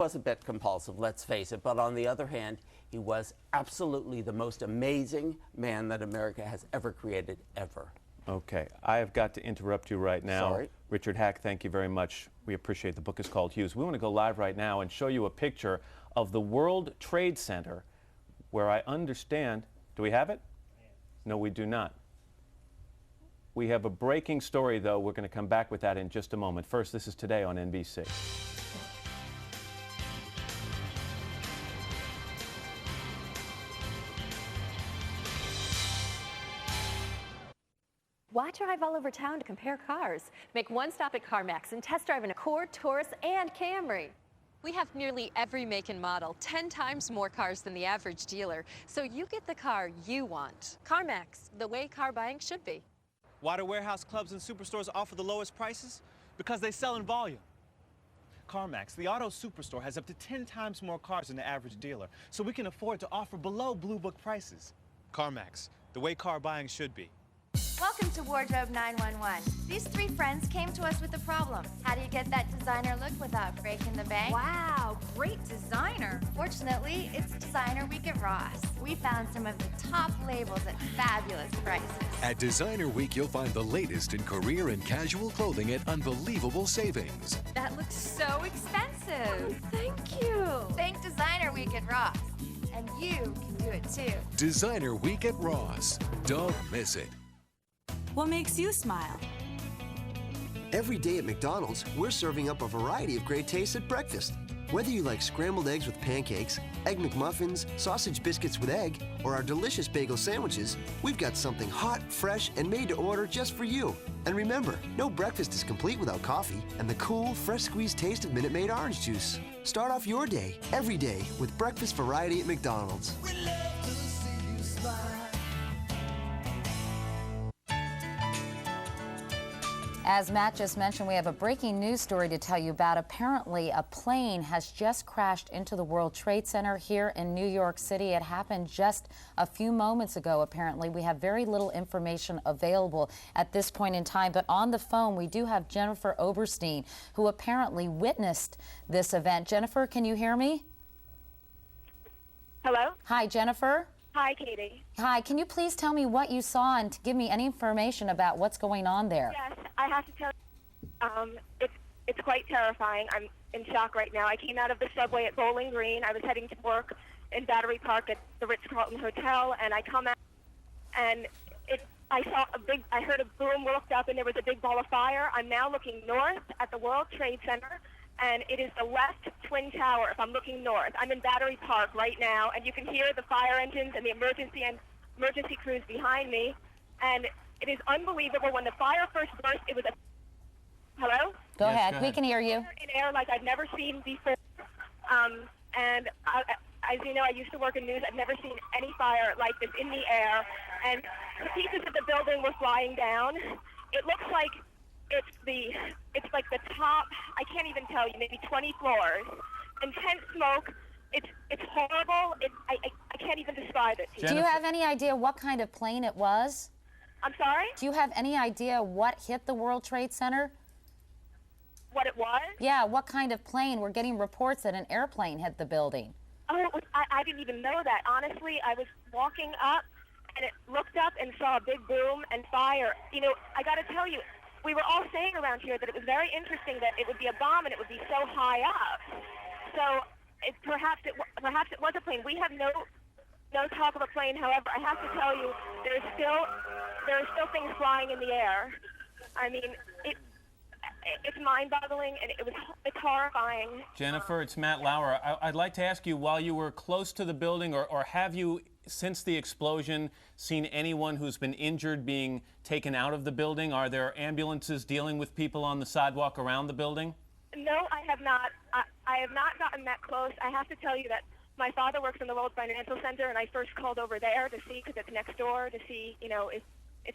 was a bit compulsive, let's face it, but on the other hand, he was absolutely the most amazing man that America has ever created, ever. Okay, I have got to interrupt you right now. Sorry. Richard Hack, thank you very much. We appreciate the book is called Hughes. We want to go live right now and show you a picture of the World Trade Center where I understand, do we have it? No, we do not. We have a breaking story, though. We're going to come back with that in just a moment. First, this is Today on NBC. Why drive all over town to compare cars? Make one stop at CarMax and test drive an Accord, Taurus, and Camry. We have nearly every make and model, 10 times more cars than the average dealer, so you get the car you want. CarMax, the way car buying should be. Why do warehouse clubs and superstores offer the lowest prices? Because they sell in volume. CarMax, the auto superstore, has up to 10 times more cars than the average dealer, so we can afford to offer below Blue Book prices. CarMax, the way car buying should be. Welcome to Wardrobe 911. These three friends came to us with a problem. How do you get that designer look without breaking the bank? Wow, great designer. Fortunately, it's Designer Week at Ross. We found some of the top labels at fabulous prices. At Designer Week, you'll find the latest in career and casual clothing at unbelievable savings. That looks so expensive. Thank you. Thank Designer Week at Ross. And you can do it too. Designer Week at Ross. Don't miss it. What makes you smile? Every day at McDonald's, we're serving up a variety of great tastes at breakfast. Whether you like scrambled eggs with pancakes, egg McMuffins, sausage biscuits with egg, or our delicious bagel sandwiches, we've got something hot, fresh, and made to order just for you. And remember, no breakfast is complete without coffee and the cool, fresh squeezed taste of Minute Maid orange juice. Start off your day, every day, with breakfast variety at McDonald's. We love to see you smile. As Matt just mentioned, we have a breaking news story to tell you about. Apparently, a plane has just crashed into the World Trade Center here in New York City. It happened just a few moments ago, apparently. We have very little information available at this point in time, but on the phone, we do have Jennifer Oberstein, who apparently witnessed this event. Jennifer, can you hear me? Hello? Hi, Jennifer. Hi, Katie. Hi, can you please tell me what you saw and to give me any information about what's going on there? Yes, I have to tell you, it's quite terrifying. I'm in shock right now. I came out of the subway at Bowling Green. I was heading to work in Battery Park at the Ritz-Carlton Hotel, and I come out, and I heard a boom, looked up, and there was a big ball of fire. I'm now looking north at the World Trade Center, and it is the left twin tower if I'm looking north. I'm in Battery Park right now, and you can hear the fire engines and the emergency crews behind me, and it is unbelievable. When the fire first burst, it was a... Hello? Go ahead. We can hear you. In air like I've never seen before, and as you know, I used to work in news. I've never seen any fire like this in the air, and the pieces of the building were flying down. It looks like it's like the top, I can't even tell you, maybe 20 floors. Intense smoke. It's horrible. I can't even describe it to you. Do you have any idea what kind of plane it was? I'm sorry? Do you have any idea what hit the World Trade Center? What it was? Yeah, what kind of plane? We're getting reports that an airplane hit the building. Oh, I didn't even know that. Honestly, I was walking up and it looked up and saw a big boom and fire. You know, I got to tell you, we were all saying around here that it was very interesting that it would be a bomb and it would be so high up. So perhaps it was a plane. We have no talk of a plane. However, I have to tell you, there are still things flying in the air. I mean, it's mind-boggling, and it's horrifying. Jennifer, it's Matt Lauer. I'd like to ask you, while you were close to the building, or have you, since the explosion, seen anyone who's been injured being taken out of the building? Are there ambulances dealing with people on the sidewalk around the building? No, I have not. I have not gotten that close. I have to tell you that my father works in the World Financial Center, and I first called over there to see, because it's next door, to see, you know, if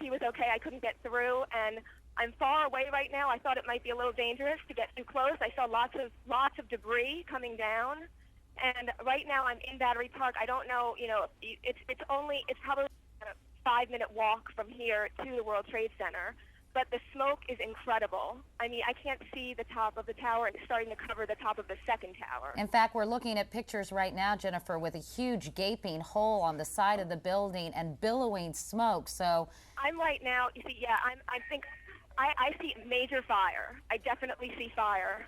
he was okay. I couldn't get through, and I'm far away right now. I thought it might be a little dangerous to get too close. I saw lots of debris coming down, and right now I'm in Battery Park. I don't know, you know, it's probably a 5-minute walk from here to the World Trade Center. but the smoke is incredible. I mean, I can't see the top of the tower, and it's starting to cover the top of the second tower. In fact, we're looking at pictures right now, Jennifer, with a huge gaping hole on the side of the building and billowing smoke. So I'm right now, you see, yeah, I see major fire. I definitely see fire.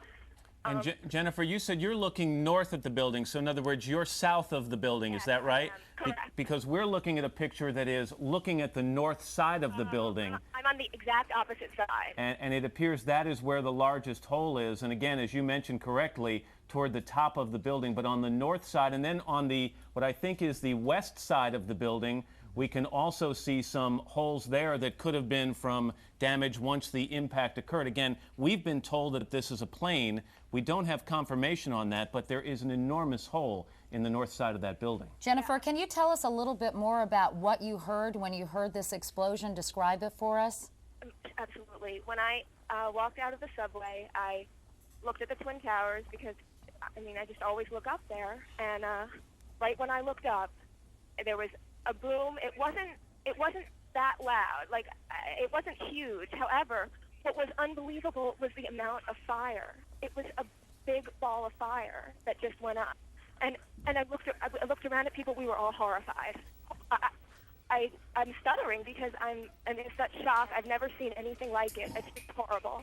And Jennifer, you said you're looking north at the building, so in other words, you're south of the building, Yes, is that right? Correct. Because we're looking at a picture that is looking at the north side of the building. I'm on the exact opposite side. And it appears that is where the largest hole is. And again, as you mentioned correctly, toward the top of the building, but on the north side, and then on the, what I think is the west side of the building, we can also see some holes there that could have been from damage once the impact occurred. Again, we've been told that this is a plane. We don't have confirmation on that, but there is an enormous hole in the north side of that building. Jennifer, can you tell us a little bit more about what you heard when you heard this explosion? Describe it for us. Absolutely. When I walked out of the subway, I looked at the Twin Towers because, I mean, I just always look up there. And right when I looked up, there was a boom. It wasn't that loud. Like, it wasn't huge. However, what was unbelievable was the amount of fire. It was a big ball of fire that just went up. And I looked around at people. We were all horrified. I'm stuttering because I'm in such shock. I've never seen anything like it. It's just horrible.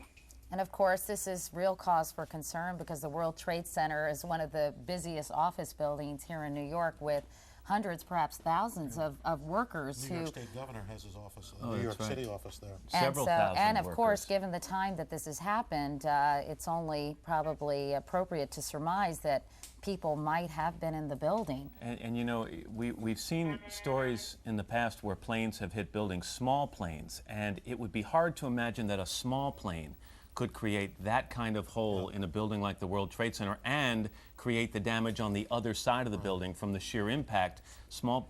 And of course, this is real cause for concern because the World Trade Center is one of the busiest office buildings here in New York with hundreds, perhaps thousands of workers New who... York State Governor has his office, Oh, New York right. City office there. Several thousand and of workers. course, given the time that this has happened, it's only probably appropriate to surmise that people might have been in the building. And you know, we've seen stories in the past where planes have hit buildings, small planes, and it would be hard to imagine that a small plane could create that kind of hole in a building like the World Trade Center and create the damage on the other side of the building from the sheer impact. Small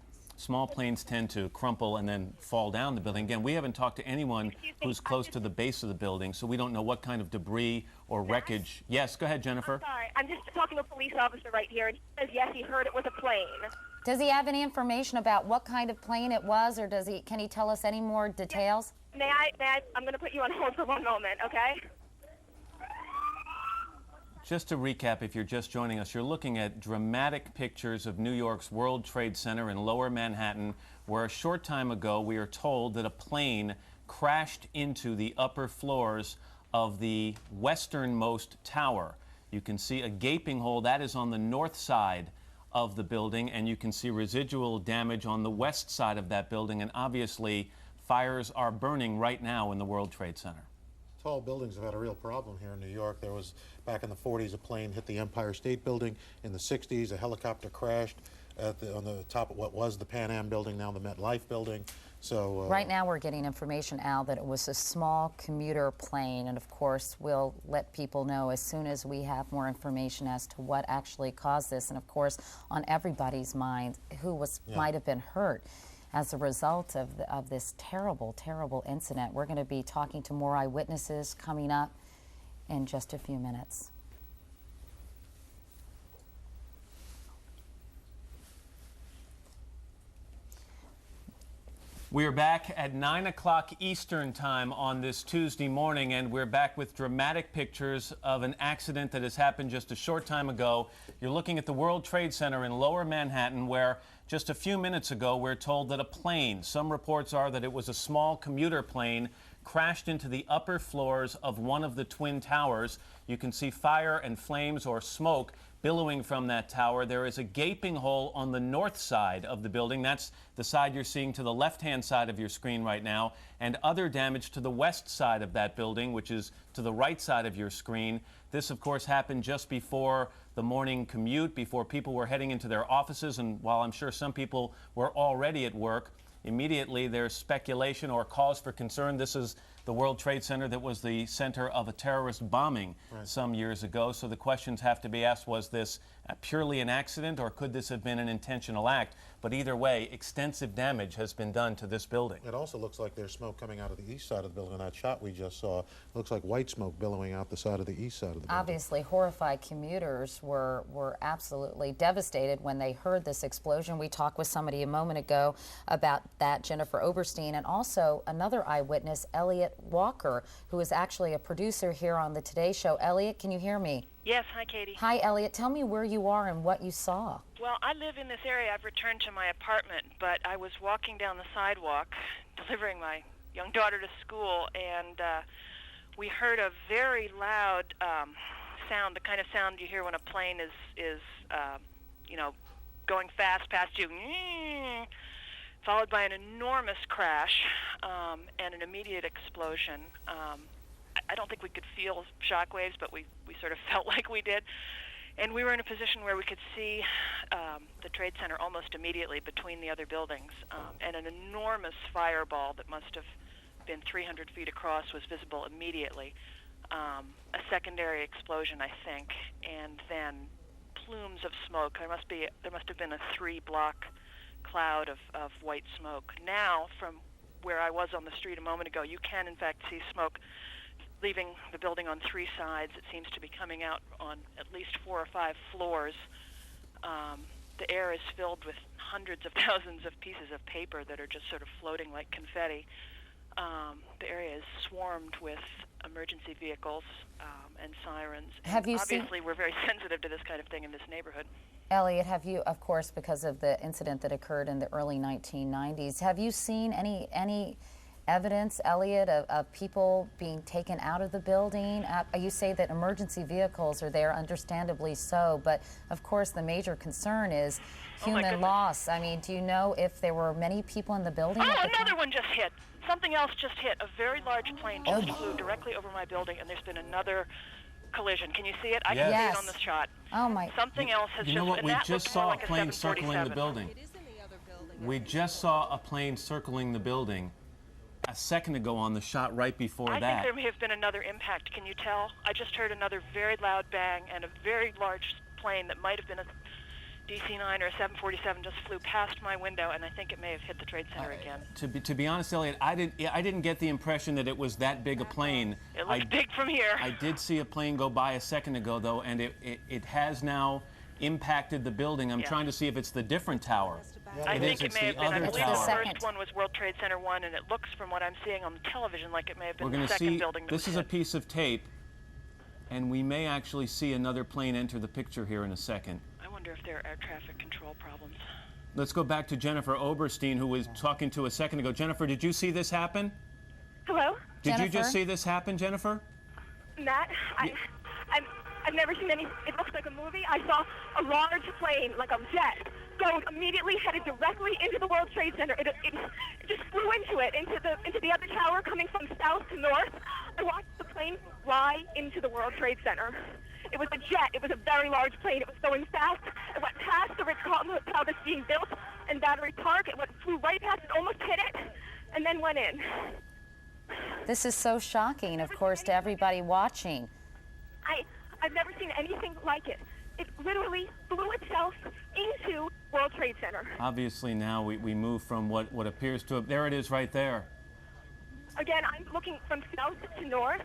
planes tend to crumple and then fall down the building. Again, we haven't talked to anyone who's close to the base of the building, so we don't know what kind of debris or wreckage. Yes, go ahead, Jennifer. I'm sorry. I'm just talking to a police officer right here, and he says, yes, he heard it was a plane. Does he have any information about what kind of plane it was, or can he tell us any more details? May I? I'm going to put you on hold for one moment, okay? Just to recap, if you're just joining us, you're looking at dramatic pictures of New York's World Trade Center in Lower Manhattan, where a short time ago we are told that a plane crashed into the upper floors of the westernmost tower. You can see a gaping hole. That is on the north side of the building, and you can see residual damage on the west side of that building, and obviously fires are burning right now in the World Trade Center. Tall buildings have had a real problem here in New York. There was, back in the 40s, a plane hit the Empire State Building. In the 60s, a helicopter crashed on the top of what was the Pan Am building, now the MetLife building. So right now we're getting information, Al, that it was a small commuter plane, and of course we'll let people know as soon as we have more information as to what actually caused this, and of course on everybody's mind who might have been hurt as a result of this terrible, terrible incident. We're going to be talking to more eyewitnesses coming up in just a few minutes. We are back at 9 o'clock Eastern Time on this Tuesday morning, and we're back with dramatic pictures of an accident that has happened just a short time ago. You're looking at the World Trade Center in Lower Manhattan, where just a few minutes ago we're told that a plane, some reports are that it was a small commuter plane, crashed into the upper floors of one of the Twin Towers. You can see fire and flames or smoke billowing from that tower. There is a gaping hole on the north side of the building. That's the side you're seeing to the left-hand side of your screen right now, and other damage to the west side of that building, which is to the right side of your screen. This, of course, happened just before the morning commute, before people were heading into their offices, and while I'm sure some people were already at work, immediately there's speculation or cause for concern. This is the World Trade Center that was the center of a terrorist bombing some years ago. So the questions have to be asked, was this purely an accident, or could this have been an intentional act? But either way, extensive damage has been done to this building. it also looks like there's smoke coming out of the east side of the building. In that shot we just saw, it looks like white smoke billowing out the side of the east side of the building. Obviously, horrified commuters were absolutely devastated when they heard this explosion. We talked with somebody a moment ago about that, Jennifer Oberstein, and also another eyewitness, Elliot Walker, who is actually a producer here on the Today Show. Elliot, can you hear me? Yes, hi Katie. Hi Elliot, tell me where you are and what you saw. Well, I live in this area. I've returned to my apartment, but I was walking down the sidewalk delivering my young daughter to school, and we heard a very loud sound, the kind of sound you hear when a plane is going fast past you, followed by an enormous crash and an immediate explosion. I don't think we could feel shock waves, but we sort of felt like we did. And we were in a position where we could see the Trade Center almost immediately between the other buildings. And an enormous fireball that must have been 300 feet across was visible immediately. A secondary explosion, I think, and then plumes of smoke. There must have been a 3-block cloud of white smoke. Now, from where I was on the street a moment ago, you can in fact see smoke leaving the building on 3 sides. It seems to be coming out on at least 4 or 5 floors. The air is filled with hundreds of thousands of pieces of paper that are just sort of floating like confetti. The area is swarmed with emergency vehicles and sirens. Obviously, we're very sensitive to this kind of thing in this neighborhood. Elliot, have you, of course, because of the incident that occurred in the early 1990s, have you seen any evidence, Elliot, of people being taken out of the building? You say that emergency vehicles are there, understandably so, but of course the major concern is human loss. I mean, do you know if there were many people in the building? Another one just hit. Something else just hit. A very large plane just flew directly over my building, and there's been another collision. Can you see it? I can see it on the shot. Oh my! Something else has You know what? We just saw like a plane circling the building. We just saw a plane circling the building a second ago on the shot right before that. I think there may have been another impact. Can you tell? I just heard another very loud bang, and a very large plane that might have been a DC-9 or a 747 just flew past my window, and I think it may have hit the Trade Center again. To be honest, Elliot, I didn't get the impression that it was that big a plane. It looks big from here. I did see a plane go by a second ago, though, and it has now impacted the building. I'm trying to see if it's the different tower. I think it may have been. I believe the first one was World Trade Center 1, and it looks, from what I'm seeing on the television, like it may have been the second building that was hit. This is a piece of tape, and we may actually see another plane enter the picture here in a second. I wonder if there are air traffic control problems. Let's go back to Jennifer Oberstein, who was talking to a second ago. Jennifer, did you see this happen? Hello? Did you just see this happen, Jennifer? Matt, I've never seen any. It looks like a movie. I saw a large plane, like a jet, going immediately headed directly into the World Trade Center. It just flew into it, into the other tower, coming from south to north. I watched the plane fly into the World Trade Center. It was a jet. It was a very large plane. It was going fast. It went past the Ritz-Carlton Hotel that's being built in Battery Park. It flew right past it, almost hit it, and then went in. This is so shocking, of course, to everybody watching. I've never seen anything like it. It literally flew itself into World Trade Center. Obviously now we move from what appears to there it is right there. Again, I'm looking from south to north,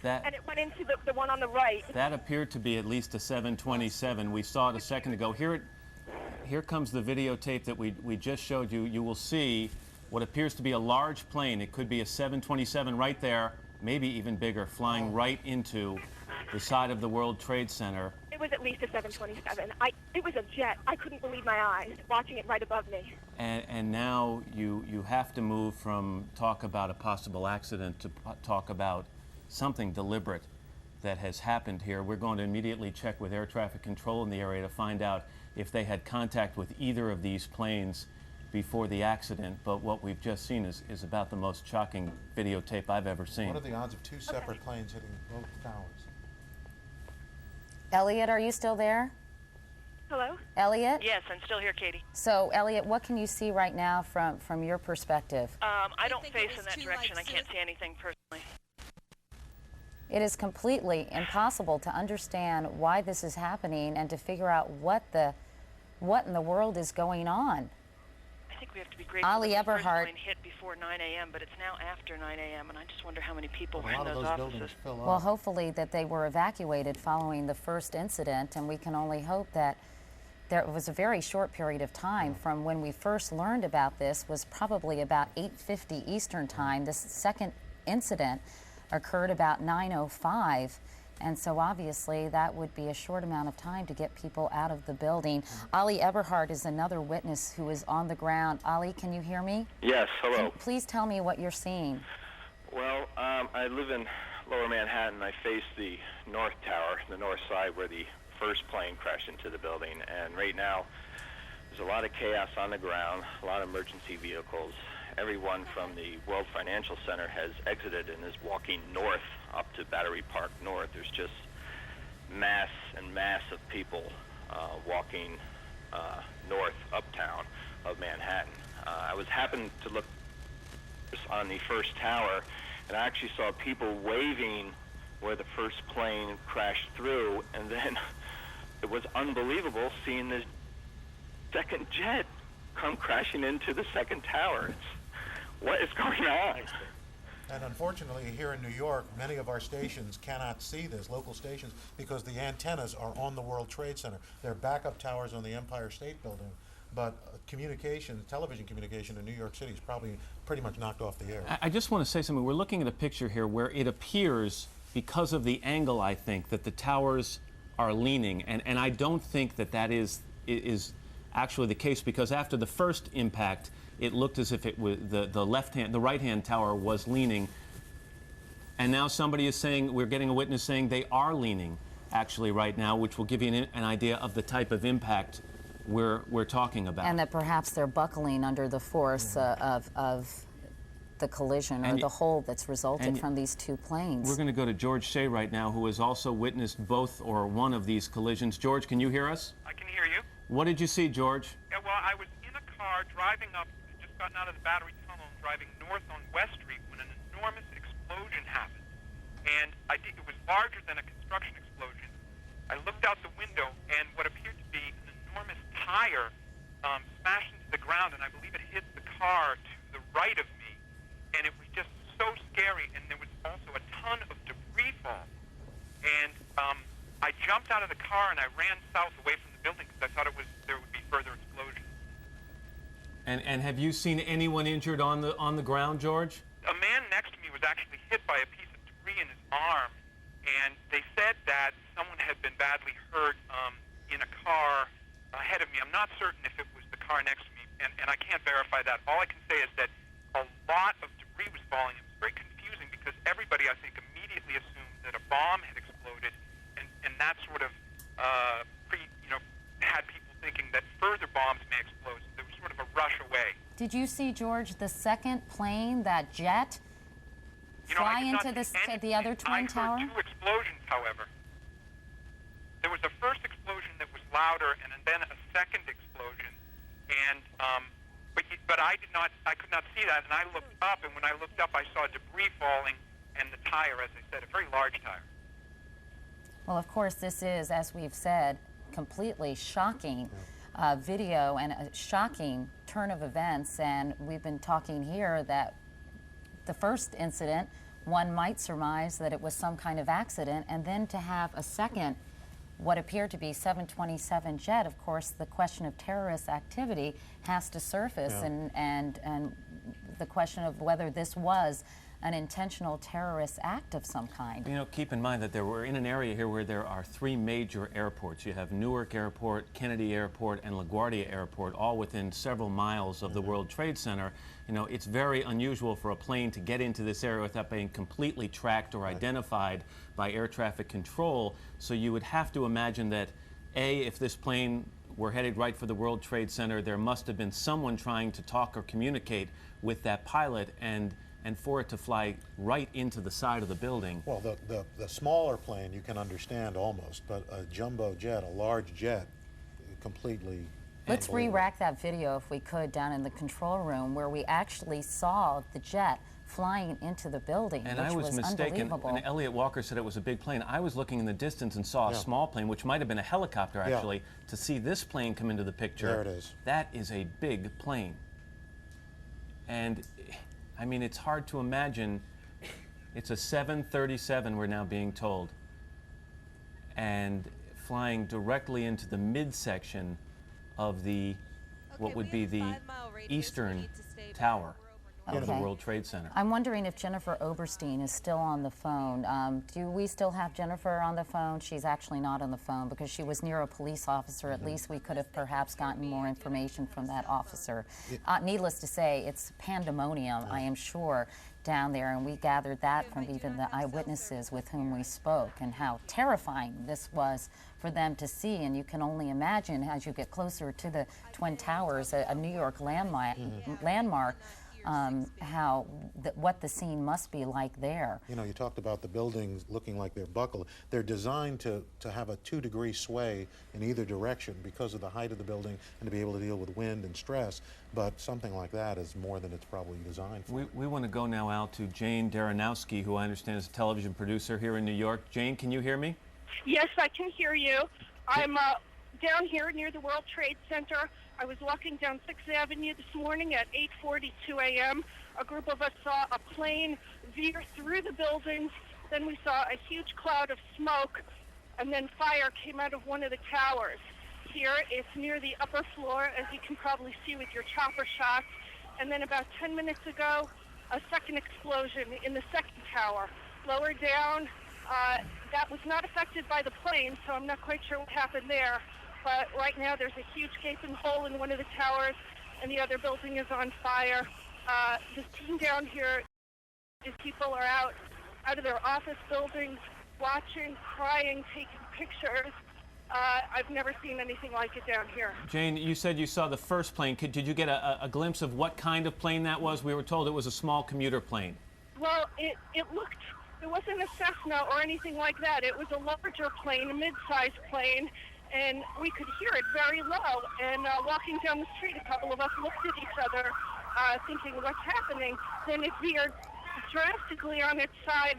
and it went into the one on the right. That appeared to be at least a 727. We saw it a second ago. Here comes the videotape that we just showed you. You will see what appears to be a large plane. It could be a 727 right there, maybe even bigger, flying right into the side of the World Trade Center. It was at least a 727. It was a jet. I couldn't believe my eyes watching it right above me. And now you have to move from talk about a possible accident to talk about something deliberate that has happened here. We're going to immediately check with air traffic control in the area to find out if they had contact with either of these planes before the accident. But what we've just seen is about the most shocking videotape I've ever seen. What are the odds of 2 separate planes hitting both towers? Elliot, are you still there? Hello? Elliot? Yes, I'm still here, Katie. So, Elliot, what can you see right now from your perspective? I don't face in that direction. I can't see anything personally. It is completely impossible to understand why this is happening and to figure out what in the world is going on. I think we have to be grateful that the first plane hit before 9 a.m., but it's now after 9 a.m., and I just wonder how many people were in those offices. Well, hopefully that they were evacuated following the first incident, and we can only hope that there was a very short period of time from when we first learned about this was probably about 8:50 Eastern Time. This second incident occurred about 9:05. And so obviously that would be a short amount of time to get people out of the building. Ali Eberhard is another witness who is on the ground. Ali, can you hear me? Yes, hello. Please tell me what you're seeing. Well, I live in Lower Manhattan. I face the north tower, the north side where the first plane crashed into the building. And right now, there's a lot of chaos on the ground, a lot of emergency vehicles. Everyone from the World Financial Center has exited and is walking north up to Battery Park North. There's just mass and mass of people walking north uptown of Manhattan. I was happened to look on the first tower, and I actually saw people waving where the first plane crashed through, and then it was unbelievable seeing this second jet come crashing into the second tower. What is going on? And unfortunately, here in New York, many of our stations cannot see this, local stations, because the antennas are on the World Trade Center. They're backup towers on the Empire State Building, but communication, television communication in New York City is probably pretty much knocked off the air. I just want to say something. We're looking at a picture here where it appears, because of the angle, I think, that the towers are leaning, and I don't think that that is actually the case, because after the first impact, it looked as if it was the right-hand tower was leaning, and now somebody is saying, we're getting a witness saying they are leaning actually right now, which will give you an idea of the type of impact we're talking about. And that perhaps they're buckling under the force of the collision or the hole that's resulted from these two planes. We're going to go to George Shea right now, who has also witnessed both or one of these collisions. George, can you hear us? I can hear you. What did you see, George? Yeah, well, I was in a car driving up, just gotten out of the Battery Tunnel, and driving north on West Street when an enormous explosion happened. And it was larger than a construction explosion. I looked out the window, and what appeared to be an enormous tire smashed into the ground, and I believe it hit the car to the right of me. And it was just so scary, and there was also a ton of debris fall. And I jumped out of the car, and I ran south away from the building because I thought there would be further explosions. And have you seen anyone injured on the ground, George? A man next to me was actually hit by a piece of debris in his arm, and they said that someone had been badly hurt in a car ahead of me. I'm not certain if it was the car next to me, and I can't verify that. All I can say is that a lot of debris was falling. It was very confusing because everybody, I think, immediately assumed that a bomb had exploded, and that sort of had people thinking that further bombs may explode. So there was sort of a rush away. Did you see, George, the second plane, that jet, fly into the other twin tower? I heard two explosions, however. There was a first explosion that was louder, and then a second explosion, and but I could not see that, and I looked up, and when I looked up, I saw debris falling, and the tire, as I said, a very large tire. Well, of course, this is, as we've said, completely shocking video and a shocking turn of events, and we've been talking here that the first incident, one might surmise that it was some kind of accident, and then to have a second, what appeared to be 727 jet, of course, the question of terrorist activity has to surface, and the question of whether this was an intentional terrorist act of some kind. You know, keep in mind that we're in an area here where there are three major airports. You have Newark Airport, Kennedy Airport, and LaGuardia Airport, all within several miles of the World Trade Center. You know, it's very unusual for a plane to get into this area without being completely tracked or identified by air traffic control. So you would have to imagine that, A, if this plane were headed right for the World Trade Center, there must have been someone trying to talk or communicate with that pilot, and for it to fly right into the side of the building. Well, the smaller plane you can understand almost, but a jumbo jet, a large jet, completely. Let's re-rack that video, if we could, down in the control room where we actually saw the jet flying into the building, and which I was mistaken. unbelievable. And Elliot Walker said it was a big plane. I was looking in the distance and saw a small plane, which might have been a helicopter, actually. To see this plane come into the picture, there it is. That is a big plane. And I mean, it's hard to imagine. It's a 737, we're now being told, and flying directly into the midsection of what would be the eastern tower. of the World Trade Center. I'm wondering if Jennifer Oberstein is still on the phone. Do we still have Jennifer on the phone? She's actually not on the phone because she was near a police officer. At least we could have perhaps gotten more information from that officer. Needless to say, it's pandemonium, I am sure, down there, and we gathered that from even the eyewitnesses with whom we spoke, and how terrifying this was for them to see. And you can only imagine, as you get closer to the Twin Towers, a New York landmark, what the scene must be like there. You know, you talked about the buildings looking like they're buckled. They're designed to have a 2-degree sway in either direction because of the height of the building and to be able to deal with wind and stress, but something like that is more than it's probably designed for. We want to go now out to Jane Daranowski, who I understand is a television producer here in New York. Jane, can you hear me? Yes, I can hear you. I'm down here near the World Trade Center. I was walking down 6th Avenue this morning at 8:42 a.m. A group of us saw a plane veer through the buildings. Then we saw a huge cloud of smoke, and then fire came out of one of the towers. Here, it's near the upper floor, as you can probably see with your chopper shots. And then about 10 minutes ago, a second explosion in the second tower. Lower down, that was not affected by the plane, so I'm not quite sure what happened there. But right now there's a huge gaping hole in one of the towers, and the other building is on fire. The scene down here is people are out of their office buildings, watching, crying, taking pictures. I've never seen anything like it down here. Jane, you said you saw the first plane. Did you get a glimpse of what kind of plane that was? We were told it was a small commuter plane. Well, it wasn't a Cessna or anything like that. It was a larger plane, a mid-sized plane, and we could hear it very low. And walking down the street, a couple of us looked at each other, thinking, what's happening? Then it veered drastically on its side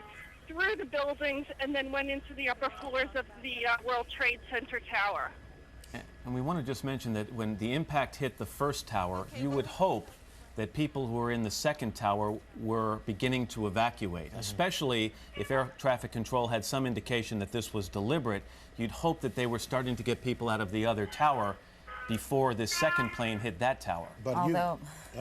through the buildings and then went into the upper floors of the World Trade Center tower. And we want to just mention that when the impact hit the first tower, you would hope that people who were in the second tower were beginning to evacuate, especially if air traffic control had some indication that this was deliberate. You'd hope that they were starting to get people out of the other tower before this second plane hit that tower. But I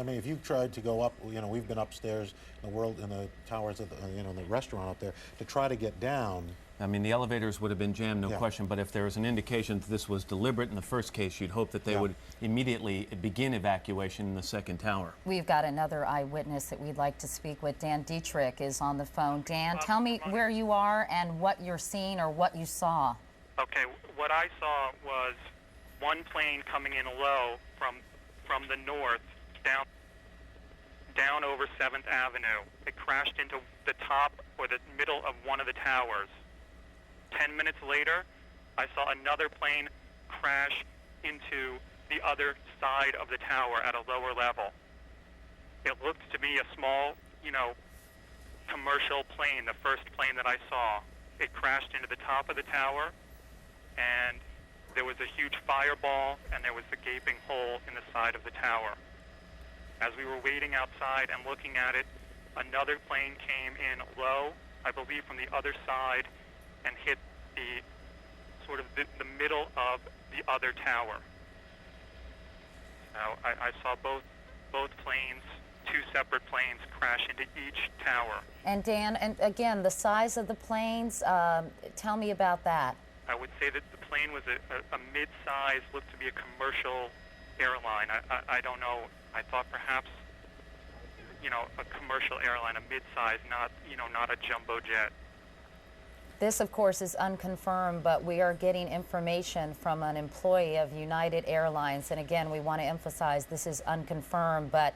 mean, if you tried to go up, you know, we've been upstairs in the towers of the, in the restaurant up there to try to get down. I mean, the elevators would have been jammed, no question, but if there was an indication that this was deliberate in the first case, you'd hope that they would immediately begin evacuation in the second tower. We've got another eyewitness that we'd like to speak with. Dan Dietrich is on the phone. Dan, tell me where you are and what you're seeing or what you saw. Okay, what I saw was one plane coming in low from the north down over 7th Avenue. It crashed into the top or the middle of one of the towers. 10 minutes later, I saw another plane crash into the other side of the tower at a lower level. It looked to me a small, commercial plane, the first plane that I saw. It crashed into the top of the tower, and there was a huge fireball, and there was a gaping hole in the side of the tower. As we were waiting outside and looking at it, another plane came in low, I believe from the other side, and hit the middle of the other tower. So I saw both planes, two separate planes, crash into each tower. And Dan, and again, the size of the planes, tell me about that. I would say that the plane was a mid-size, looked to be a commercial airline. I don't know. I thought perhaps, a commercial airline, a mid-size, not a jumbo jet. This, of course, is unconfirmed, but we are getting information from an employee of United Airlines. And again, we want to emphasize this is unconfirmed, but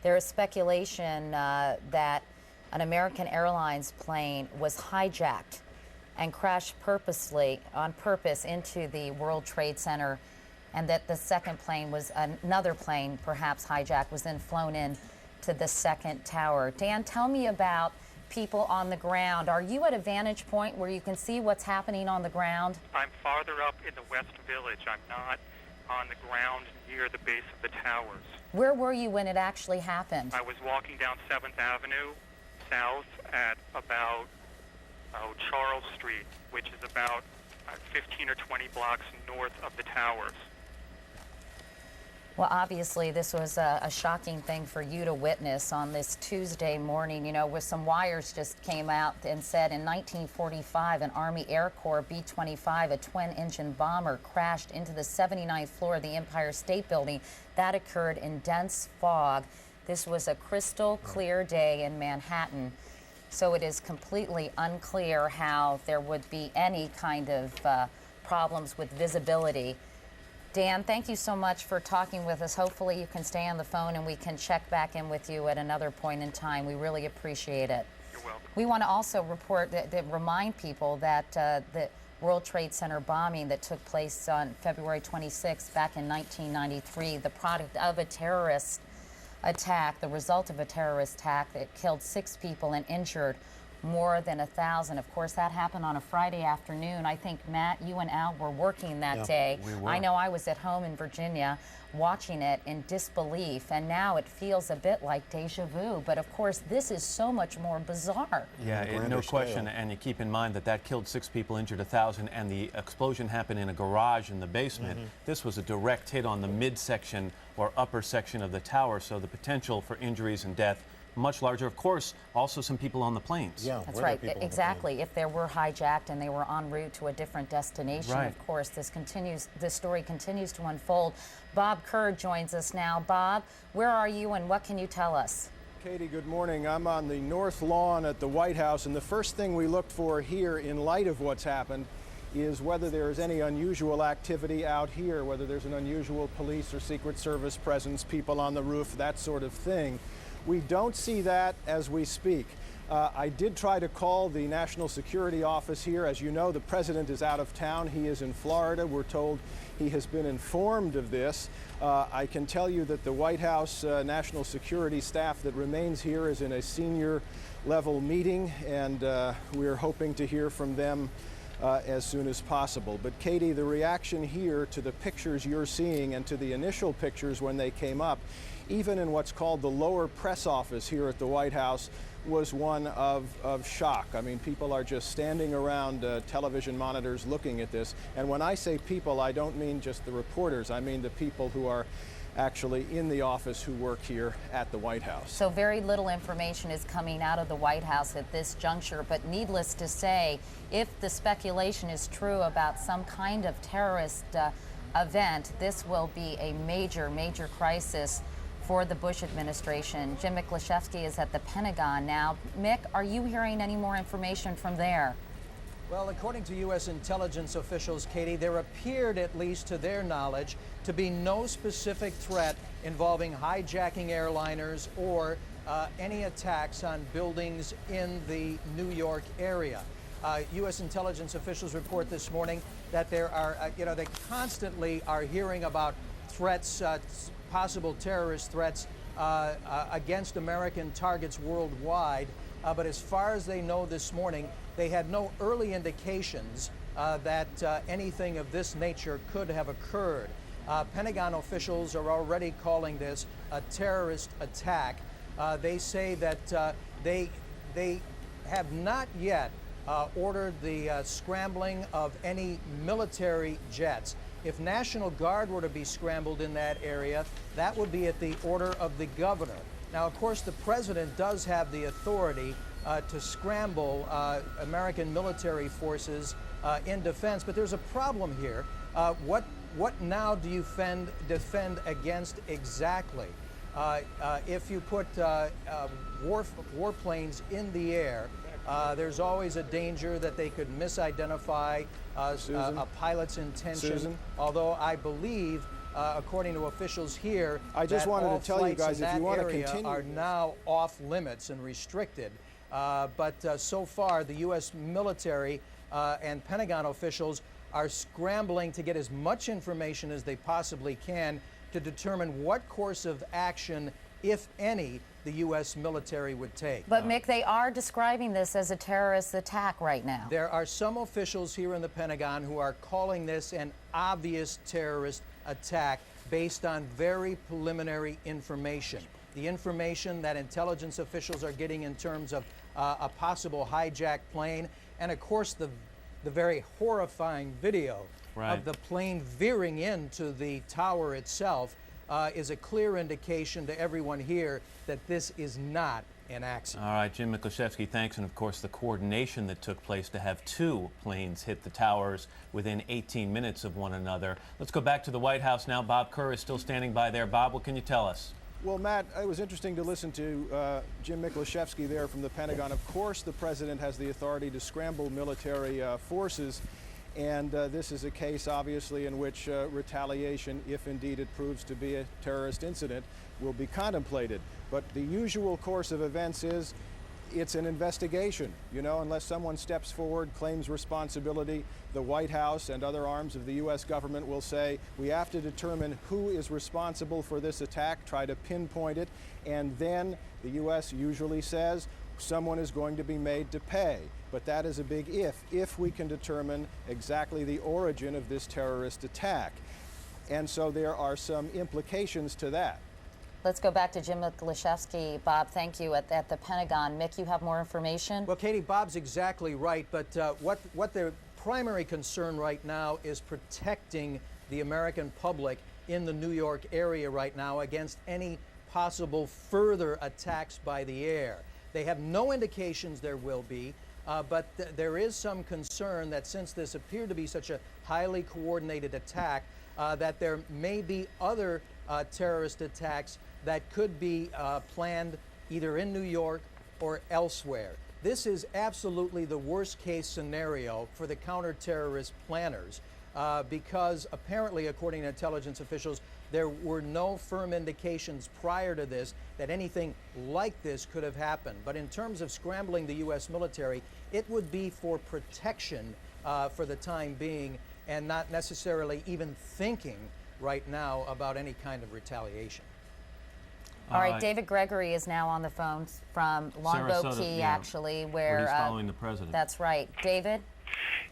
there is speculation that an American Airlines plane was hijacked and crashed on purpose into the World Trade Center, and that the second plane was another plane, perhaps hijacked, was then flown in to the second tower. Dan, tell me about people on the ground. Are you at a vantage point where you can see what's happening on the ground? I'm farther up in the West Village. I'm not on the ground near the base of the towers. Where were you when it actually happened? I was walking down 7th Avenue south at about Charles Street, which is about 15 or 20 blocks north of the towers. Well, obviously, this was a shocking thing for you to witness on this Tuesday morning, you know, where some wires just came out and said in 1945, an Army Air Corps B-25, a twin-engine bomber, crashed into the 79th floor of the Empire State Building. That occurred in dense fog. This was a crystal clear day in Manhattan, so it is completely unclear how there would be any kind of problems with visibility. Dan, thank you so much for talking with us. Hopefully you can stay on the phone and we can check back in with you at another point in time. We really appreciate it. You're welcome. We want to also remind people that the World Trade Center bombing that took place on February 26th back in 1993, the product of a terrorist attack, the result of a terrorist attack that killed 6 people and injured more than 1,000. Of course, that happened on a Friday afternoon. I think, Matt, you and Al were working that day. We were. I know I was at home in Virginia watching it in disbelief, and now it feels a bit like deja vu. But of course, this is so much more bizarre. Yeah, no question. And you keep in mind that that killed 6 people, injured 1,000, and the explosion happened in a garage in the basement. This was a direct hit on the midsection or upper section of the tower, so the potential for injuries and death much larger. Of course, also some people on the planes. Yeah, that's right. Exactly. If they were hijacked and they were en route to a different destination, right. Of course, this story continues to unfold. Bob Kerr joins us now. Bob, where are you and what can you tell us? Katie, good morning. I'm on the North Lawn at the White House, and the first thing we looked for here in light of what's happened is whether there is any unusual activity out here, whether there's an unusual police or Secret Service presence, people on the roof, that sort of thing. We don't see that as we speak. I did try to call the National Security Office here. As you know, the president is out of town. He is in Florida. We're told he has been informed of this. I can tell you that the White House National Security staff that remains here is in a senior level meeting, and we're hoping to hear from them as soon as possible. But Katie, the reaction here to the pictures you're seeing and to the initial pictures when they came up, even in what's called the lower press office here at the White House, was one of shock. I mean, people are just standing around television monitors looking at this. And when I say people, I don't mean just the reporters. I mean the people who are actually in the office who work here at the White House. So very little information is coming out of the White House at this juncture, but needless to say, if the speculation is true about some kind of terrorist event, this will be a major, major crisis for the Bush administration. Jim Miklashevsky is at the Pentagon now. Mick, are you hearing any more information from there? Well, according to U.S. intelligence officials, Katie, there appeared, at least to their knowledge, to be no specific threat involving hijacking airliners or any attacks on buildings in the New York area. U.S. intelligence officials report this morning that there are, they constantly are hearing about threats, possible terrorist threats against American targets worldwide. But as far as they know this morning, they had no early indications that anything of this nature could have occurred. Pentagon officials are already calling this a terrorist attack. They say that they have not yet ordered the scrambling of any military jets. If National Guard were to be scrambled in that area, that would be at the order of the governor. Now, of course, the president does have the authority to scramble American military forces in defense, but there's a problem here. What now do you defend against exactly? If you put warplanes in the air, there's always a danger that they could misidentify a pilot's intention. Although I believe, according to officials here, I just wanted to tell you guys, if you want to continue, are now off limits and restricted. But so far, the U.S. military and Pentagon officials are scrambling to get as much information as they possibly can to determine what course of action, if any, the U.S. military would take. But Mick, they are describing this as a terrorist attack right now. There are some officials here in the Pentagon who are calling this an obvious terrorist attack based on very preliminary information. The information that intelligence officials are getting in terms of a possible hijacked plane, and of course the very horrifying video of the plane veering into the tower itself. is a clear indication to everyone here that this is not an accident. All right, Jim Miklashevsky, thanks. And of course, the coordination that took place to have two planes hit the towers within 18 minutes of one another. Let's go back to the White House now. Bob Kerr is still standing by there. Bob, what can you tell us? Well, Matt, it was interesting to listen to Jim Miklashevsky there from the Pentagon. Of course, the president has the authority to scramble military forces, and this is a case, obviously, in which retaliation, if indeed it proves to be a terrorist incident, will be contemplated. But the usual course of events is it's an investigation. You know, unless someone steps forward, claims responsibility, the White House and other arms of the U.S. government will say, we have to determine who is responsible for this attack, try to pinpoint it, and then the U.S. usually says someone is going to be made to pay. But that is a big if we can determine exactly the origin of this terrorist attack. And so there are some implications to that. Let's go back to Jim Miklashevsky. Bob, thank you, at the Pentagon. Mick, you have more information? Well, Katie, Bob's exactly right, but what the primary concern right now is protecting the American public in the New York area right now against any possible further attacks by the air. They have no indications there will be, but there is some concern that since this appeared to be such a highly coordinated attack, that there may be other terrorist attacks that could be planned either in New York or elsewhere. This is absolutely the worst case scenario for the counter-terrorist planners because apparently, according to intelligence officials, there were no firm indications prior to this that anything like this could have happened. But in terms of scrambling the U.S. military, it would be for protection for the time being and not necessarily even thinking right now about any kind of retaliation. All right, David Gregory is now on the phone from Longboat Sarasota, Key, yeah, actually, where he's following the president. That's right. David?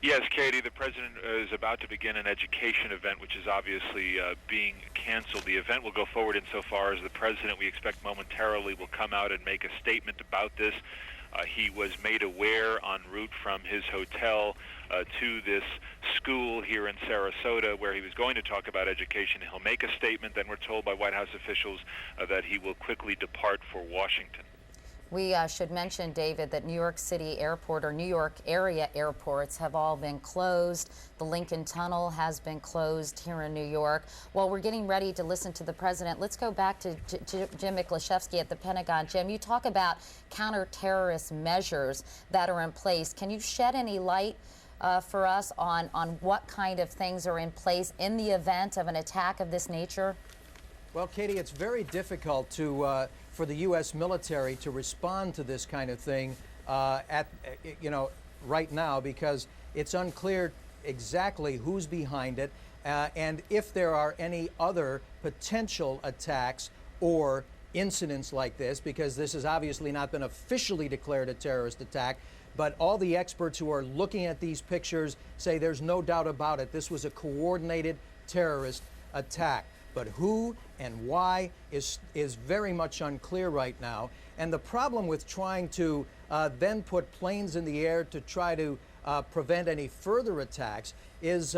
Yes, Katie, the president is about to begin an education event, which is obviously being canceled. The event will go forward insofar as the president, we expect momentarily, will come out and make a statement about this. He was made aware en route from his hotel to this school here in Sarasota where he was going to talk about education. He'll make a statement, then we're told by White House officials that he will quickly depart for Washington. We should mention, David, that New York City Airport or New York area airports have all been closed. The Lincoln Tunnel has been closed here in New York. While we're getting ready to listen to the president, let's go back to Jim Miklashevsky at the Pentagon. Jim, you talk about counter-terrorist measures that are in place. Can you shed any light for us on what kind of things are in place in the event of an attack of this nature? Well, Katie, it's very difficult for the U.S. military to respond to this kind of thing right now because it's unclear exactly who's behind it and if there are any other potential attacks or incidents like this, because this has obviously not been officially declared a terrorist attack. But all the experts who are looking at these pictures say there's no doubt about it. This was a coordinated terrorist attack. But who and why is very much unclear right now. And the problem with trying to then put planes in the air to try to prevent any further attacks is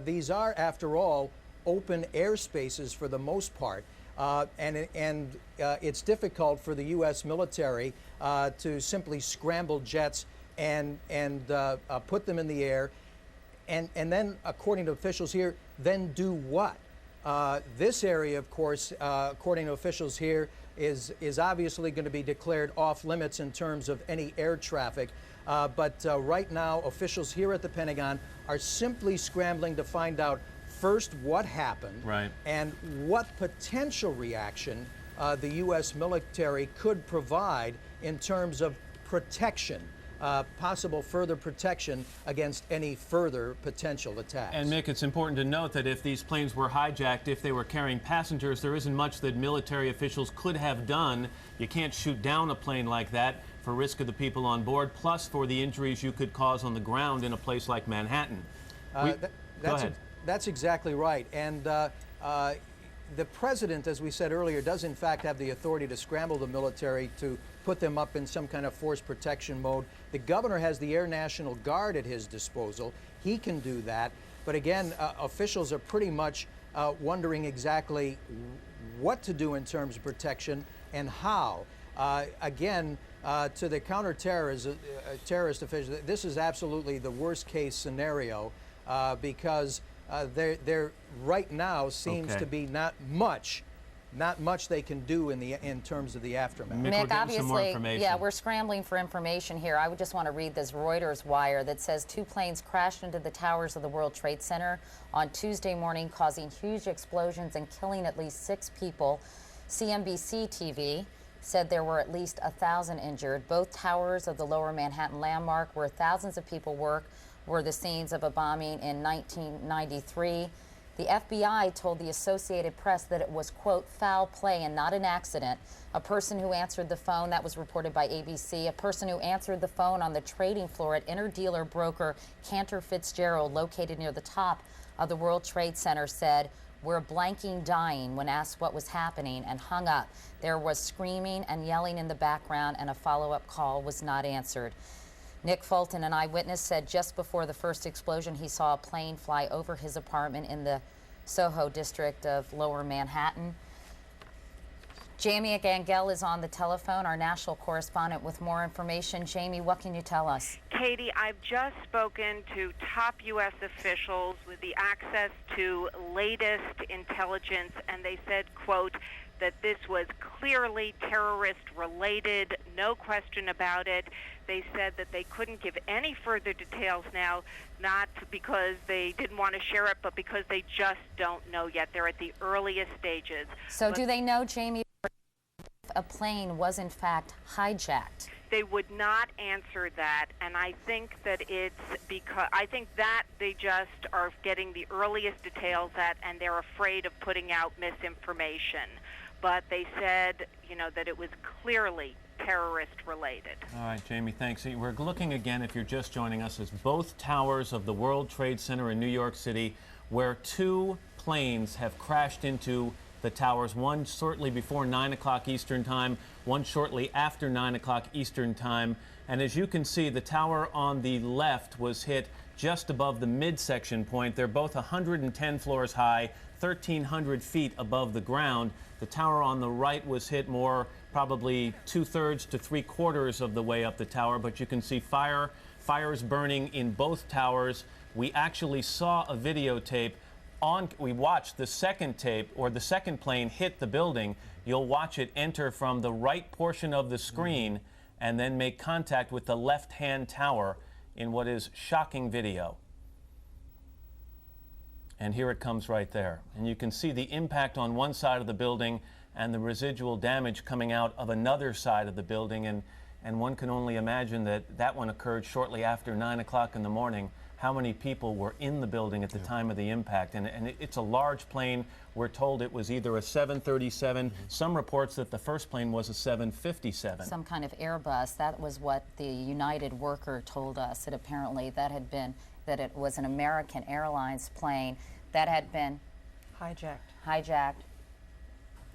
these are, after all, open airspaces for the most part. And it's difficult for the U.S. military to simply scramble jets and put them in the air. And then, according to officials here, then do what? This area, of course, according to officials here, is obviously going to be declared off limits in terms of any air traffic. But right now, officials here at the Pentagon are simply scrambling to find out first what happened and what potential reaction the U.S. military could provide in terms of protection. Possible further protection against any further potential attacks. And Mick, it's important to note that if these planes were hijacked, if they were carrying passengers, there isn't much that military officials could have done. You can't shoot down a plane like that for risk of the people on board, plus for the injuries you could cause on the ground in a place like Manhattan. Go ahead. That's exactly right. And the president, as we said earlier, does in fact have the authority to scramble the military to put them up in some kind of force protection mode. The governor has the Air National Guard at his disposal. He can do that. But again, officials are pretty much wondering exactly what to do in terms of protection and how. Again, to the terrorist officials, this is absolutely the worst case scenario because there right now seems to be not much they can do in terms of the aftermath. Mick, obviously, yeah, we're scrambling for information here. I would just want to read this Reuters wire that says 2 planes crashed into the towers of the World Trade Center on Tuesday morning, causing huge explosions and killing at least 6 people. CNBC TV said there were at least 1,000 injured. Both towers of the Lower Manhattan landmark, where thousands of people work, were the scenes of a bombing in 1993. The FBI told the Associated Press that it was, quote, foul play and not an accident. A person who answered the phone, that was reported by ABC, a person who answered the phone on the trading floor at interdealer broker Cantor Fitzgerald, located near the top of the World Trade Center, said, "We're blanking dying," when asked what was happening, and hung up. There was screaming and yelling in the background, and a follow-up call was not answered. Nick Fulton, an eyewitness, said just before the first explosion, he saw a plane fly over his apartment in the Soho district of Lower Manhattan. Jamie Gangel is on the telephone, our national correspondent, with more information. Jamie, what can you tell us? Katie, I've just spoken to top U.S. officials with the access to latest intelligence, and they said, quote, that this was clearly terrorist-related, no question about it. They said that they couldn't give any further details now, not because they didn't want to share it, but because they just don't know yet. They're at the earliest stages. So do they know, Jamie, if a plane was in fact hijacked? They would not answer that, and I think that it's because I think that they just are getting the earliest details and they're afraid of putting out misinformation. But they said, you know, that it was clearly terrorist-related. All right, Jamie, thanks. We're looking again, if you're just joining us, as both towers of the World Trade Center in New York City, where 2 planes have crashed into the towers, one shortly before 9 o'clock Eastern Time, one shortly after 9 o'clock Eastern Time. And as you can see, the tower on the left was hit just above the midsection point. They're both 110 floors high, 1,300 feet above the ground. The tower on the right was hit more, probably 2/3 to 3/4 of the way up the tower, but you can see fires burning in both towers. We actually saw a videotape we watched the second tape, or the second plane hit the building. You'll watch it enter from the right portion of the screen and then make contact with the left-hand tower in what is shocking video. And here it comes right there. And you can see the impact on one side of the building and the residual damage coming out of another side of the building. And one can only imagine that that one occurred shortly after 9 o'clock in the morning. How many people were in the building at the time of the impact? And it's a large plane. We're told it was either a 737. Some reports that the first plane was a 757. Some kind of Airbus. That was what the United worker told us. That apparently that it was an American Airlines plane that had been hijacked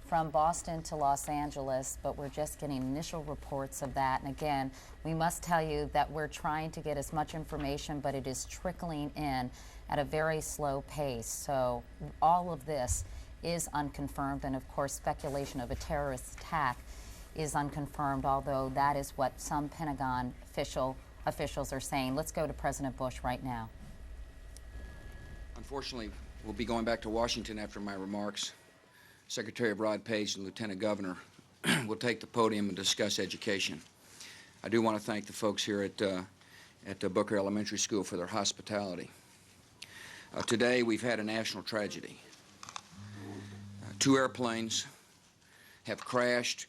from Boston to Los Angeles, but we're just getting initial reports of that. And again, we must tell you that we're trying to get as much information, but it is trickling in at a very slow pace. So all of this is unconfirmed, and of course speculation of a terrorist attack is unconfirmed, although that is what some Pentagon officials are saying. Let's go to President Bush right now. Unfortunately, we'll be going back to Washington after my remarks. Secretary of Rod Page and Lieutenant Governor will take the podium and discuss education. I do want to thank the folks here at Booker Elementary School for their hospitality. Today, we've had a national tragedy. 2 airplanes have crashed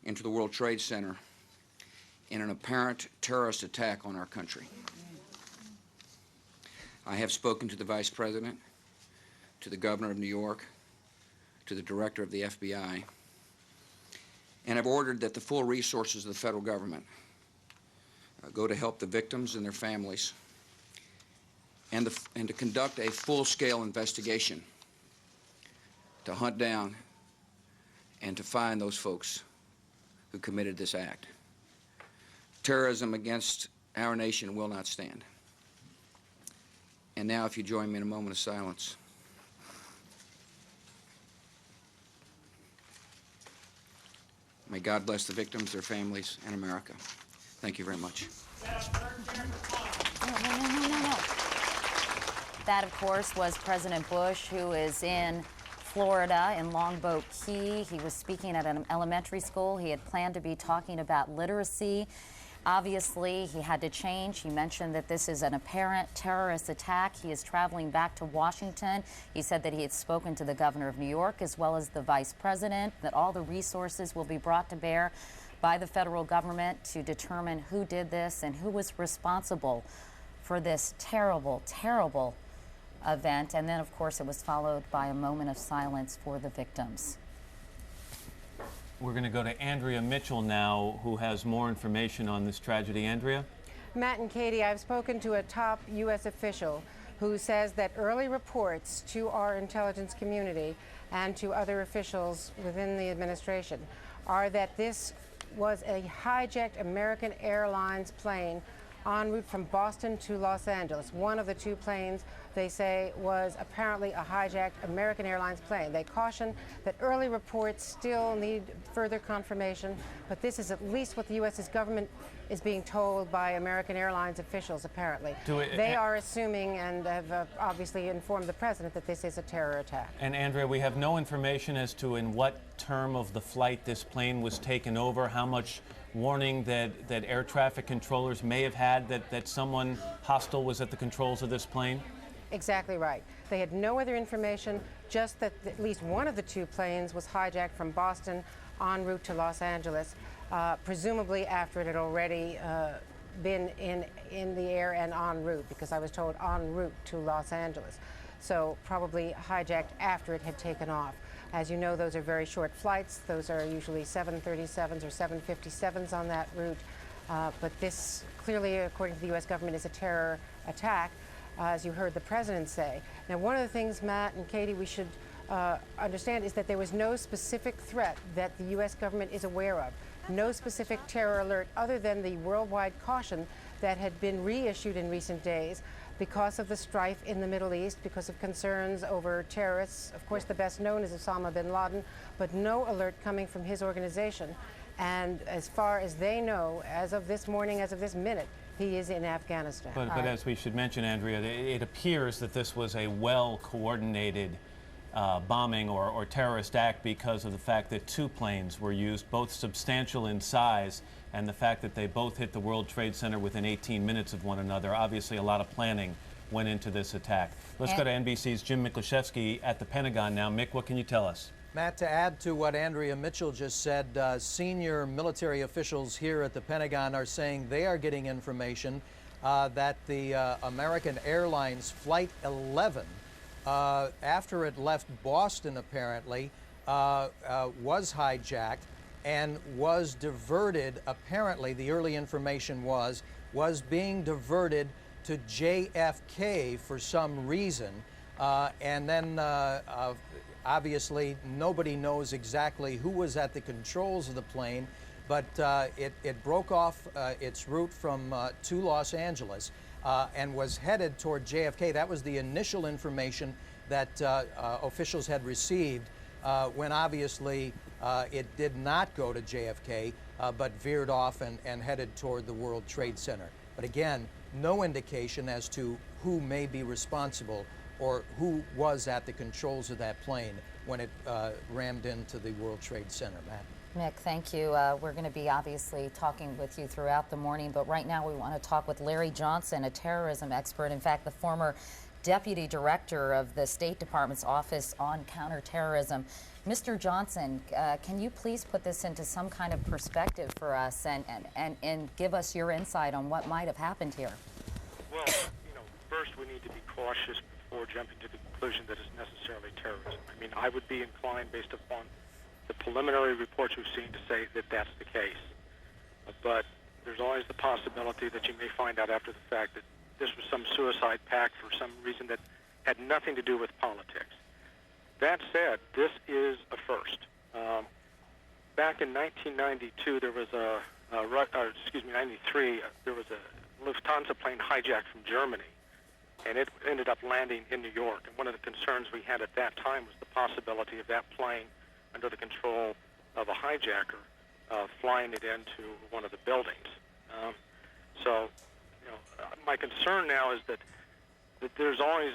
into the World Trade Center in an apparent terrorist attack on our country. I have spoken to the Vice President, to the Governor of New York, to the Director of the FBI, and have ordered that the full resources of the federal government go to help the victims and their families, and to conduct a full-scale investigation to hunt down and to find those folks who committed this act. Terrorism against our nation will not stand. And now, if you join me in a moment of silence. May God bless the victims, their families, and America. Thank you very much. No. That, of course, was President Bush, who is in Florida, in Longboat Key. He was speaking at an elementary school. He had planned to be talking about literacy. Obviously, he had to change. He mentioned that this is an apparent terrorist attack. He is traveling back to Washington. He said that he had spoken to the governor of New York as well as the vice president, that all the resources will be brought to bear by the federal government to determine who did this and who was responsible for this terrible, terrible event. And then, of course, it was followed by a moment of silence for the victims. We're going to go to Andrea Mitchell now, who has more information on this tragedy. Andrea? Matt and Katie, I've spoken to a top U.S. official who says that early reports to our intelligence community and to other officials within the administration are that this was a hijacked American Airlines plane en route from Boston to Los Angeles. One of the two planes, they say, was apparently a hijacked American Airlines plane. They caution that early reports still need further confirmation, but this is at least what the U.S. government is being told by American Airlines officials, apparently. They are assuming and have obviously informed the president that this is a terror attack. And Andrea, we have no information as to in what term of the flight this plane was taken over, how much warning that air traffic controllers may have had that someone hostile was at the controls of this plane? Exactly right. They had no other information, just that at least one of the two planes was hijacked from Boston en route to Los Angeles, presumably after it had already been in the air and en route, because I was told en route to Los Angeles. So probably hijacked after it had taken off. As you know, those are very short flights. Those are usually 737s or 757s on that route. But this clearly, according to the U.S. government, is a terror attack, as you heard the president say. Now, one of the things, Matt and Katie, we should understand is that there was no specific threat that the U.S. government is aware of. No specific terror alert other than the worldwide caution that had been reissued in recent days because of the strife in the Middle East, because of concerns over terrorists. Of course, the best known is Osama bin Laden, but no alert coming from his organization. And as far as they know, as of this morning, as of this minute, he is in Afghanistan. But as we should mention, Andrea, it appears that this was a well-coordinated bombing or terrorist act because of the fact that two planes were used, both substantial in size, and the fact that they both hit the World Trade Center within 18 minutes of one another. Obviously, a lot of planning went into this attack. Let's go to NBC's Jim Miklaszewski at the Pentagon now. Mick, what can you tell us? Matt, to add to what Andrea Mitchell just said, senior military officials here at the Pentagon are saying they are getting information that the American Airlines Flight 11, after it left Boston apparently, was hijacked and was diverted, apparently the early information was being diverted to JFK for some reason. And then obviously nobody knows exactly who was at the controls of the plane, but it broke off its route from to Los Angeles and was headed toward JFK. That was the initial information that officials had received when obviously it did not go to JFK, but veered off and headed toward the World Trade Center. But again, no indication as to who may be responsible or who was at the controls of that plane when it rammed into the World Trade Center. Matt. Mick, thank you. We're going to be obviously talking with you throughout the morning, but right now we want to talk with Larry Johnson, a terrorism expert, in fact, the former Deputy Director of the State Department's Office on Counterterrorism. Mr. Johnson, can you please put this into some kind of perspective for us and give us your insight on what might have happened here? Well, first we need to be cautious before jumping to the conclusion that it's necessarily terrorism. I mean, I would be inclined, based upon the preliminary reports we've seen, to say that that's the case. But there's always the possibility that you may find out after the fact that this was some suicide pact for some reason that had nothing to do with politics. That said, this is a first. Back in 1992, there was 93, there was a Lufthansa plane hijacked from Germany, and it ended up landing in New York. And one of the concerns we had at that time was the possibility of that plane under the control of a hijacker flying it into one of the buildings. So, my concern now is that there's always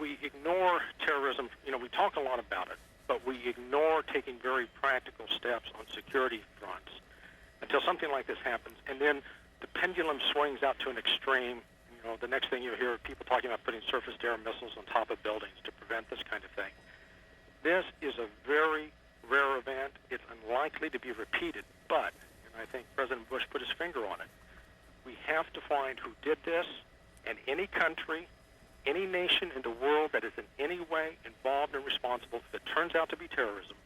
we ignore terrorism. We talk a lot about it, but we ignore taking very practical steps on security fronts until something like this happens, and then the pendulum swings out to an extreme. The next thing you hear people talking about putting surface-to-air missiles on top of buildings to prevent this kind of thing. This is a very rare event. It's unlikely to be repeated, but, and I think President Bush put his finger on it, we have to find who did this, and any country, any nation in the world that is in any way involved and responsible, if it turns out to be terrorism,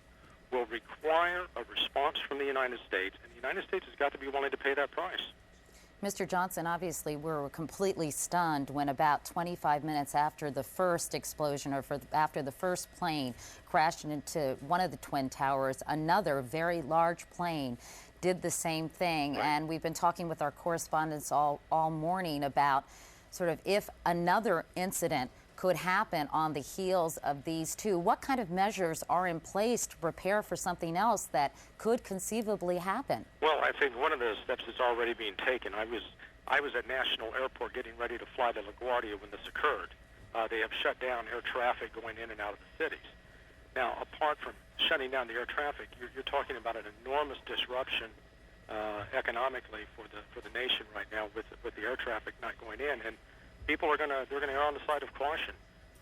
will require a response from the United States, and the United States has got to be willing to pay that price. Mr. Johnson, obviously we were completely stunned when about 25 minutes after the first explosion, or after the first plane crashed into one of the Twin Towers, another very large plane did the same thing. Right. And we've been talking with our correspondents all morning about sort of if another incident could happen on the heels of these two. What kind of measures are in place to prepare for something else that could conceivably happen? Well, I think one of the steps is already being taken. I was at National Airport getting ready to fly to LaGuardia when this occurred. They have shut down air traffic going in and out of the cities. Now, apart from shutting down the air traffic, you're talking about an enormous disruption economically for the nation right now with the air traffic not going in, and people are they're gonna err on the side of caution.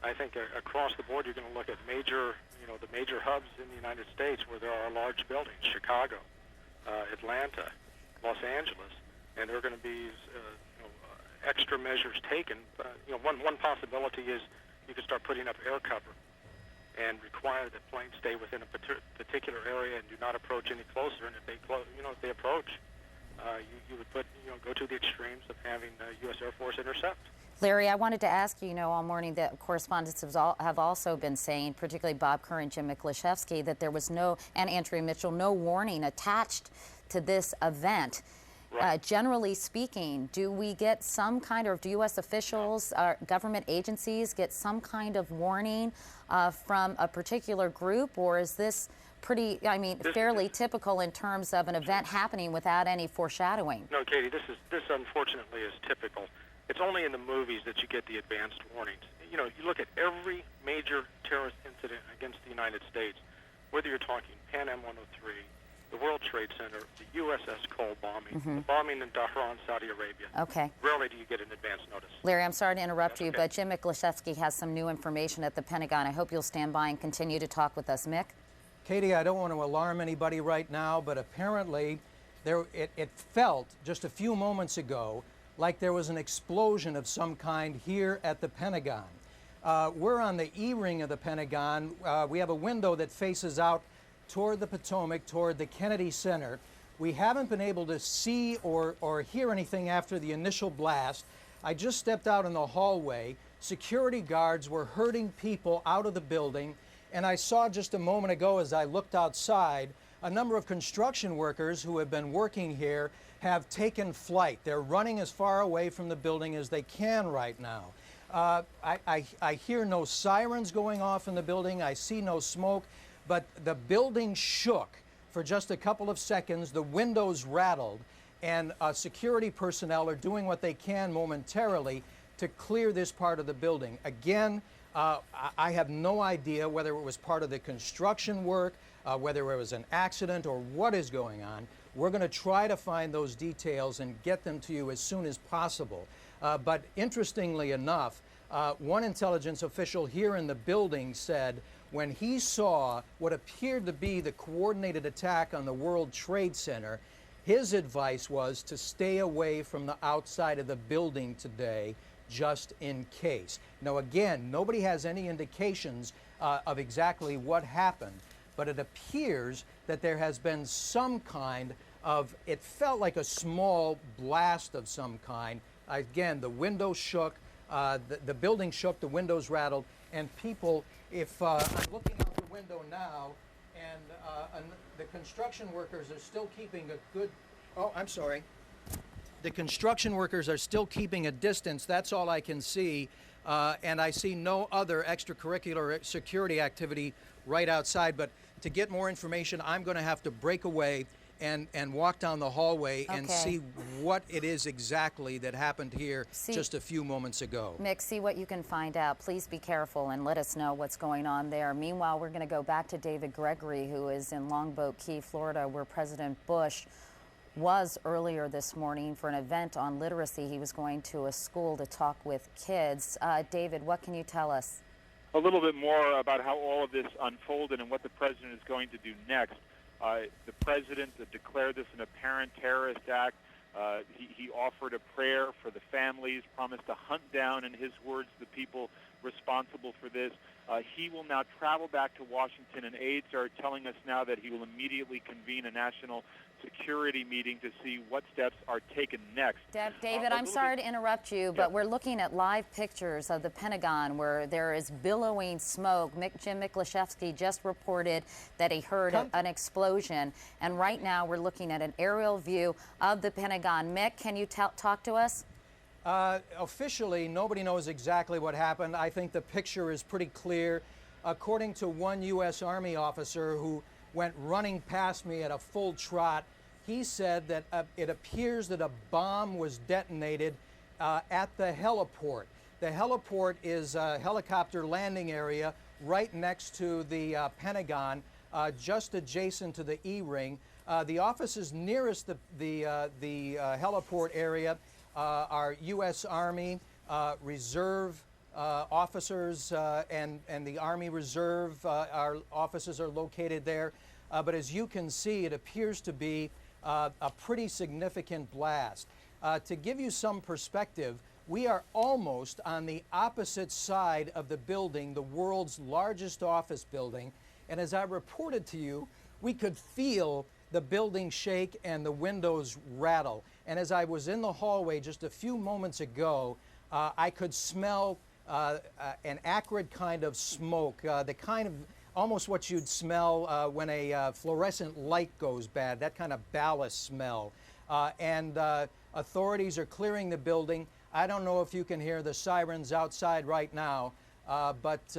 I think across the board, you're going to look at the major hubs in the United States where there are large buildings: Chicago, Atlanta, Los Angeles, and there are going to be extra measures taken. One possibility is you could start putting up air cover and require that planes stay within a particular area and do not approach any closer. And if they approach, you would go to the extremes of having the U.S. Air Force intercept. Larry, I wanted to ask you, all morning that correspondents have also been saying, particularly Bob Kerr and Jim Miklashevsky, that there was and Andrea Mitchell, no warning attached to this event. Right. Generally speaking, do we get some kind of, do U.S. officials, government agencies get some kind of warning from a particular group, or is this pretty, fairly typical in terms of an event happening without any foreshadowing? No, Katie, this unfortunately is typical. It's only in the movies that you get the advanced warnings. You look at every major terrorist incident against the United States, whether you're talking Pan Am 103, the World Trade Center, the USS Cole bombing, the bombing in Dhahran, Saudi Arabia. Okay. Rarely do you get an advance notice. Larry, I'm sorry to interrupt you, but Jim Miklashevsky has some new information at the Pentagon. I hope you'll stand by and continue to talk with us. Mick? Katie, I don't want to alarm anybody right now, but apparently it felt just a few moments ago like there was an explosion of some kind here at the Pentagon. We're on the E-ring of the Pentagon. We have a window that faces out toward the Potomac, toward the Kennedy Center. We haven't been able to see or hear anything after the initial blast. I just stepped out in the hallway. Security guards were herding people out of the building, and I saw just a moment ago as I looked outside, a number of construction workers who have been working here have taken flight. They're running as far away from the building as they can right now. I hear no sirens going off in the building. I see no smoke, but the building shook for just a couple of seconds. The windows rattled, and security personnel are doing what they can momentarily to clear this part of the building. Again, I have no idea whether it was part of the construction work, whether it was an accident, or what is going on. We're going to try to find those details and get them to you as soon as possible. But interestingly enough, one intelligence official here in the building said when he saw what appeared to be the coordinated attack on the World Trade Center, his advice was to stay away from the outside of the building today, just in case. Now again, nobody has any indications of exactly what happened, but it appears that there has been some kind of, it felt like a small blast of some kind. Again, the windows shook, the building shook, the windows rattled, and people, if I'm looking out the window now, and the construction workers are still keeping a good, the construction workers are still keeping a distance. That's all I can see. And I see no other extracurricular security activity right outside. But to get more information, I'm going to have to break away and walk down the hallway and see what it is exactly that happened here just a few moments ago. Mick, see what you can find out. Please be careful and let us know what's going on there. Meanwhile, we're going to go back to David Gregory, who is in Longboat Key, Florida, where President Bush was earlier this morning for an event on literacy. He was going to a school to talk with kids. David, what can you tell us? A little bit more about how all of this unfolded and what the president is going to do next. The president declared this an apparent terrorist act. He offered a prayer for the families, promised to hunt down, in his words, the people responsible for this. He will now travel back to Washington, and aides are telling us now that he will immediately convene a national security meeting to see what steps are taken next. David, I'm sorry to interrupt you, but we're looking at live pictures of the Pentagon where there is billowing smoke. Jim Miklashevsky just reported that he heard an explosion, and right now we're looking at an aerial view of the Pentagon. Mick, can you talk to us? Officially, nobody knows exactly what happened. I think the picture is pretty clear. According to one U.S. Army officer who went running past me at a full trot, he said that it appears that a bomb was detonated at the heliport. The heliport is a helicopter landing area right next to the Pentagon, just adjacent to the E-ring. The offices nearest the heliport area are U.S. Army, Reserve officers, and the Army Reserve our offices are located there. But as you can see, it appears to be a pretty significant blast. To give you some perspective, we are almost on the opposite side of the building, the world's largest office building. And as I reported to you, we could feel the building shake and the windows rattle. And as I was in the hallway just a few moments ago, I could smell an acrid kind of smoke, the kind of almost what you'd smell when a fluorescent light goes bad, that kind of ballast smell. And authorities are clearing the building. I don't know if you can hear the sirens outside right now, but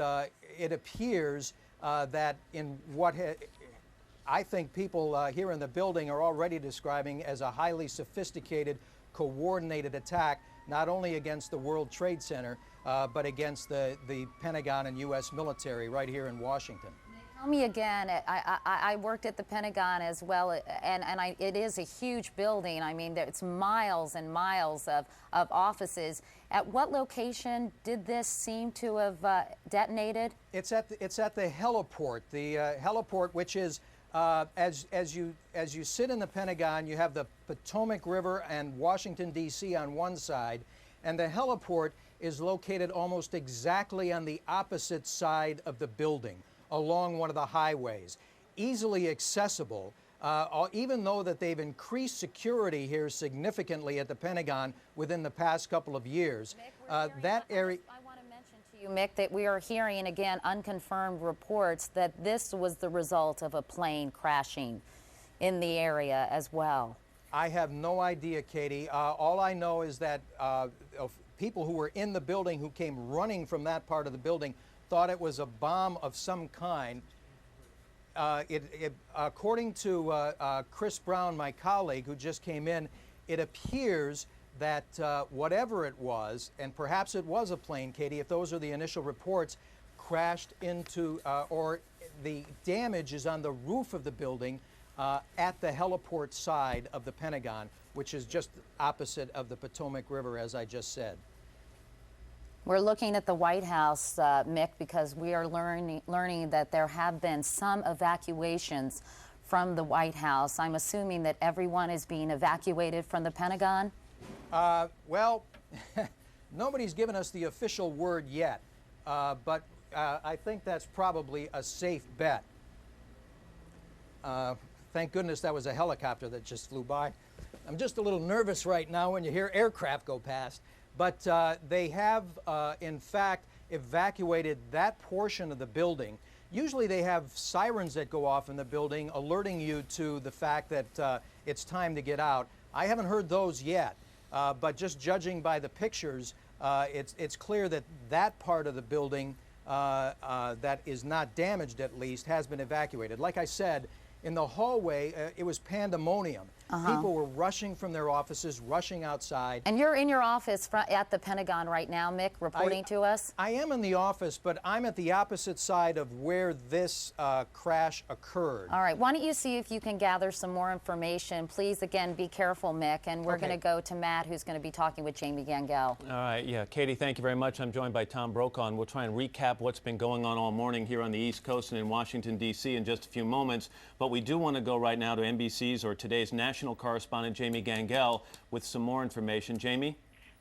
it appears that in what I think people here in the building are already describing as a highly sophisticated, coordinated attack, not only against the World Trade Center, but against the Pentagon and U.S. military right here in Washington. Tell me again, I worked at the Pentagon as well, and it is a huge building. I mean, it's miles and miles of offices. At what location did this seem to have detonated? It's at the heliport. The heliport, which is as you sit in the Pentagon, you have the Potomac River and Washington, D.C. on one side, and the heliport is located almost exactly on the opposite side of the building, along one of the highways. Easily accessible, even though that they've increased security here significantly at the Pentagon within the past couple of years. That area... You, Mick, that we are hearing, again, unconfirmed reports that this was the result of a plane crashing in the area as well. I have no idea, Katie. All I know is that people who were in the building who came running from that part of the building thought it was a bomb of some kind. According to Chris Brown, my colleague who just came in, it appears that whatever it was, and perhaps it was a plane, Katie, if those are the initial reports, crashed into, or the damage is on the roof of the building at the heliport side of the Pentagon, which is just opposite of the Potomac River, as I just said. We're looking at the White House, Mick, because we are learning that there have been some evacuations from the White House. I'm assuming that everyone is being evacuated from the Pentagon? Well, nobody's given us the official word yet, but I think that's probably a safe bet. Thank goodness that was a helicopter that just flew by. I'm just a little nervous right now when you hear aircraft go past, but they have, in fact, evacuated that portion of the building. Usually they have sirens that go off in the building alerting you to the fact that it's time to get out. I haven't heard those yet. But just judging by the pictures, it's clear that that part of the building that is not damaged, at least, has been evacuated. Like I said, in the hallway, it was pandemonium. People were rushing from their offices, rushing outside. And you're in your office at the Pentagon right now, Mick, reporting to us? I am in the office, but I'm at the opposite side of where this crash occurred. All right, why don't you see if you can gather some more information. Please, again, be careful, Mick, and we're going to go to Matt, who's going to be talking with Jamie Gangel. All right, yeah. Katie, thank you very much. I'm joined by Tom Brokaw, and we'll try and recap what's been going on all morning here on the East Coast and in Washington, D.C. in just a few moments. But we do want to go right now to NBC's or today's national correspondent, Jamie Gangel, with some more information. Jamie?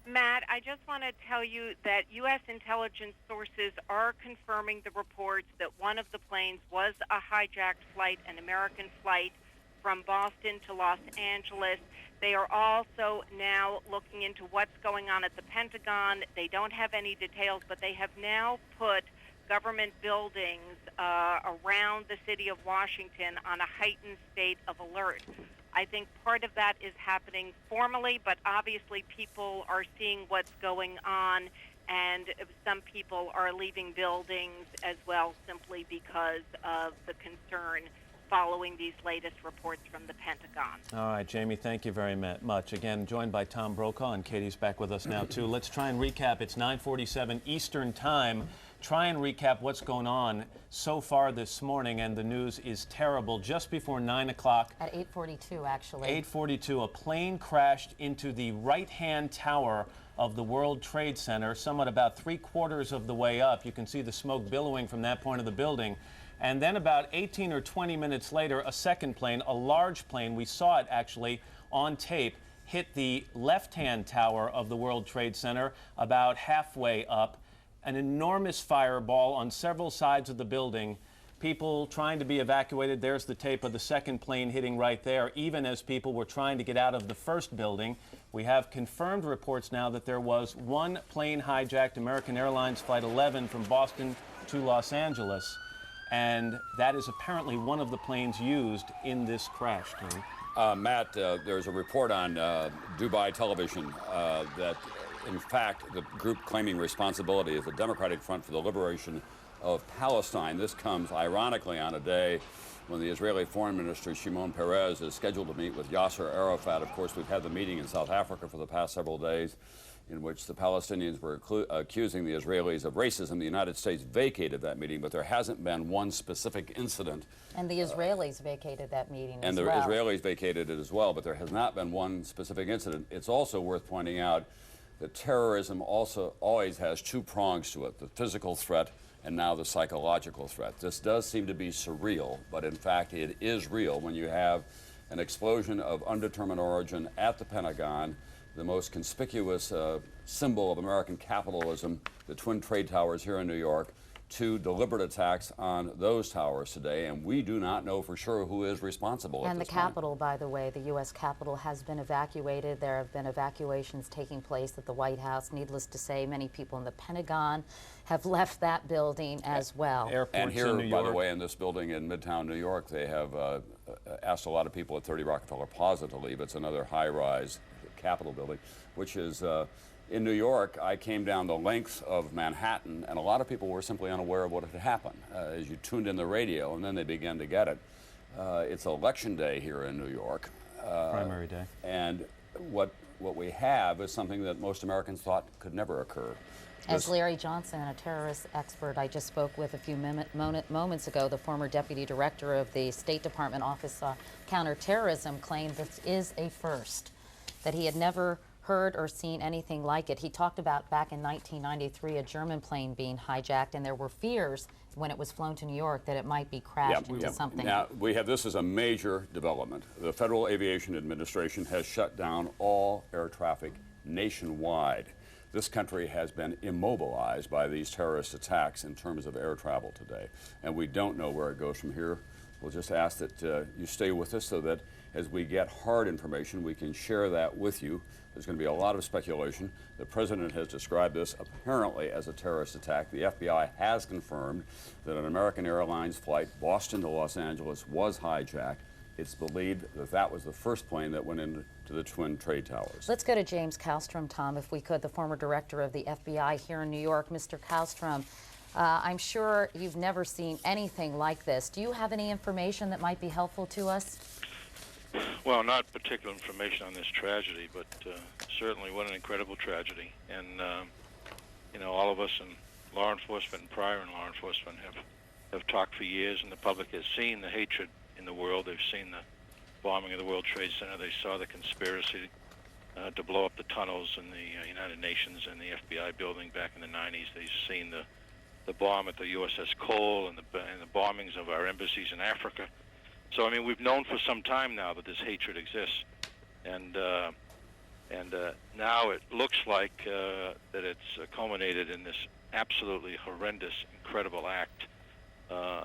Matt, I just want to tell you that U.S. intelligence sources are confirming the reports that one of the planes was a hijacked flight, an American flight from Boston to Los Angeles. They are also now looking into what's going on at the Pentagon. They don't have any details, but they have now put government buildings around the city of Washington on a heightened state of alert. I think part of that is happening formally, but obviously people are seeing what's going on, and some people are leaving buildings as well simply because of the concern following these latest reports from the Pentagon. All right, Jamie, thank you very much. Again, joined by Tom Brokaw, and Katie's back with us now, too. Let's try and recap. It's 9:47 Eastern Time. Try and recap what's going on so far this morning, and the news is terrible. Just before 9 o'clock. At 8:42, actually. 8:42, a plane crashed into the right-hand tower of the World Trade Center, somewhat about 3/4 of the way up. You can see the smoke billowing from that point of the building. And then about 18 or 20 minutes later, a second plane, a large plane, we saw it actually on tape, hit the left-hand tower of the World Trade Center about halfway up. An enormous fireball on several sides of the building. People trying to be evacuated. There's the tape of the second plane hitting right there, even as people were trying to get out of the first building. We have confirmed reports now that there was one plane hijacked, American Airlines Flight 11 from Boston to Los Angeles. And that is apparently one of the planes used in this crash, Tony. Matt, there's a report on Dubai television that, in fact, the group claiming responsibility is the Democratic Front for the Liberation of Palestine. This comes, ironically, on a day when the Israeli Foreign Minister, Shimon Peres, is scheduled to meet with Yasser Arafat. Of course, we've had the meeting in South Africa for the past several days, in which the Palestinians were accusing the Israelis of racism. The United States vacated that meeting, but there hasn't been one specific incident. And the Israelis vacated that meeting as well. And the Israelis vacated it as well, but there has not been one specific incident. It's also worth pointing out that terrorism also always has two prongs to it, the physical threat and now the psychological threat. This does seem to be surreal, but in fact it is real when you have an explosion of undetermined origin at the Pentagon, the most conspicuous symbol of American capitalism, the Twin Trade Towers here in New York, two deliberate attacks on those towers today, and we do not know for sure who is responsible. And the Capitol, by the way, the U.S. Capitol has been evacuated. There have been evacuations taking place at the White House. Needless to say, many people in the Pentagon have left that building as well. And here, by the way, in this building in Midtown New York, they have asked a lot of people at 30 Rockefeller Plaza to leave. It's another high-rise Capitol building, which is in New York. I came down the length of Manhattan, and a lot of people were simply unaware of what had happened as you tuned in the radio, and then they began to get it. It's election day here in New York. Primary day. And what we have is something that most Americans thought could never occur. As Larry Johnson, a terrorist expert I just spoke with a few moments ago, the former deputy director of the State Department Office on Counterterrorism, claimed this is a first, that he had never heard or seen anything like it. He talked about back in 1993 a German plane being hijacked, and there were fears when it was flown to New York that it might be crashed into something. Now, this is a major development. The Federal Aviation Administration has shut down all air traffic nationwide. This country has been immobilized by these terrorist attacks in terms of air travel today, and we don't know where it goes from here. We'll just ask that you stay with us so that as we get hard information, we can share that with you. There's going to be a lot of speculation. The president has described this apparently as a terrorist attack. The FBI has confirmed that an American Airlines flight, Boston to Los Angeles, was hijacked. It's believed that that was the first plane that went into the Twin Trade Towers. Let's go to James Kallstrom, Tom, if we could, the former director of the FBI here in New York. Mr. Kallstrom, I'm sure you've never seen anything like this. Do you have any information that might be helpful to us? Well, not particular information on this tragedy, but certainly what an incredible tragedy. And, you know, all of us in law enforcement and prior in law enforcement have talked for years, and the public has seen the hatred in the world. They've seen the bombing of the World Trade Center. They saw the conspiracy to blow up the tunnels in the United Nations and the FBI building back in the 90s. They've seen the bomb at the USS Cole and the bombings of our embassies in Africa. So, I mean, we've known for some time now that this hatred exists, and now it looks like that it's culminated in this absolutely horrendous, incredible act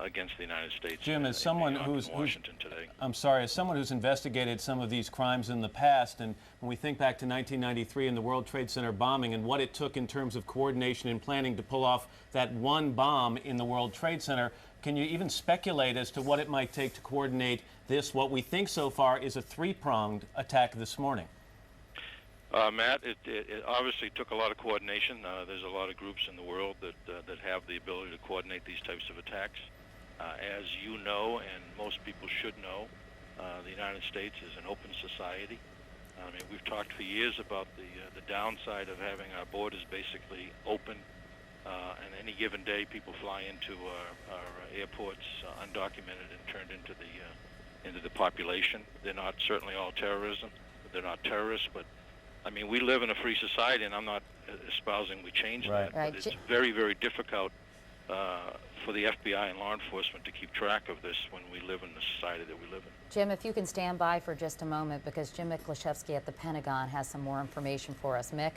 against the United States. Jim, as someone who's Washington today. I'm sorry, as someone who's investigated some of these crimes in the past, and when we think back to 1993 and the World Trade Center bombing and what it took in terms of coordination and planning to pull off that one bomb in the World Trade Center, can you even speculate as to what it might take to coordinate this, what we think so far is a three-pronged attack this morning? Matt, it obviously took a lot of coordination. There's a lot of groups in the world that have the ability to coordinate these types of attacks. As you know, and most people should know, the United States is an open society. I mean, we've talked for years about the downside of having our borders basically open, and any given day people fly into our airports undocumented and turned into the population. They're not certainly all terrorism. They're not terrorists, but I mean, we live in a free society, and I'm not espousing we change that, but it's very, very difficult for the FBI and law enforcement to keep track of this when we live in the society that we live in. Jim, if you can stand by for just a moment, because Jim Miklashevsky at the Pentagon has some more information for us. Mick?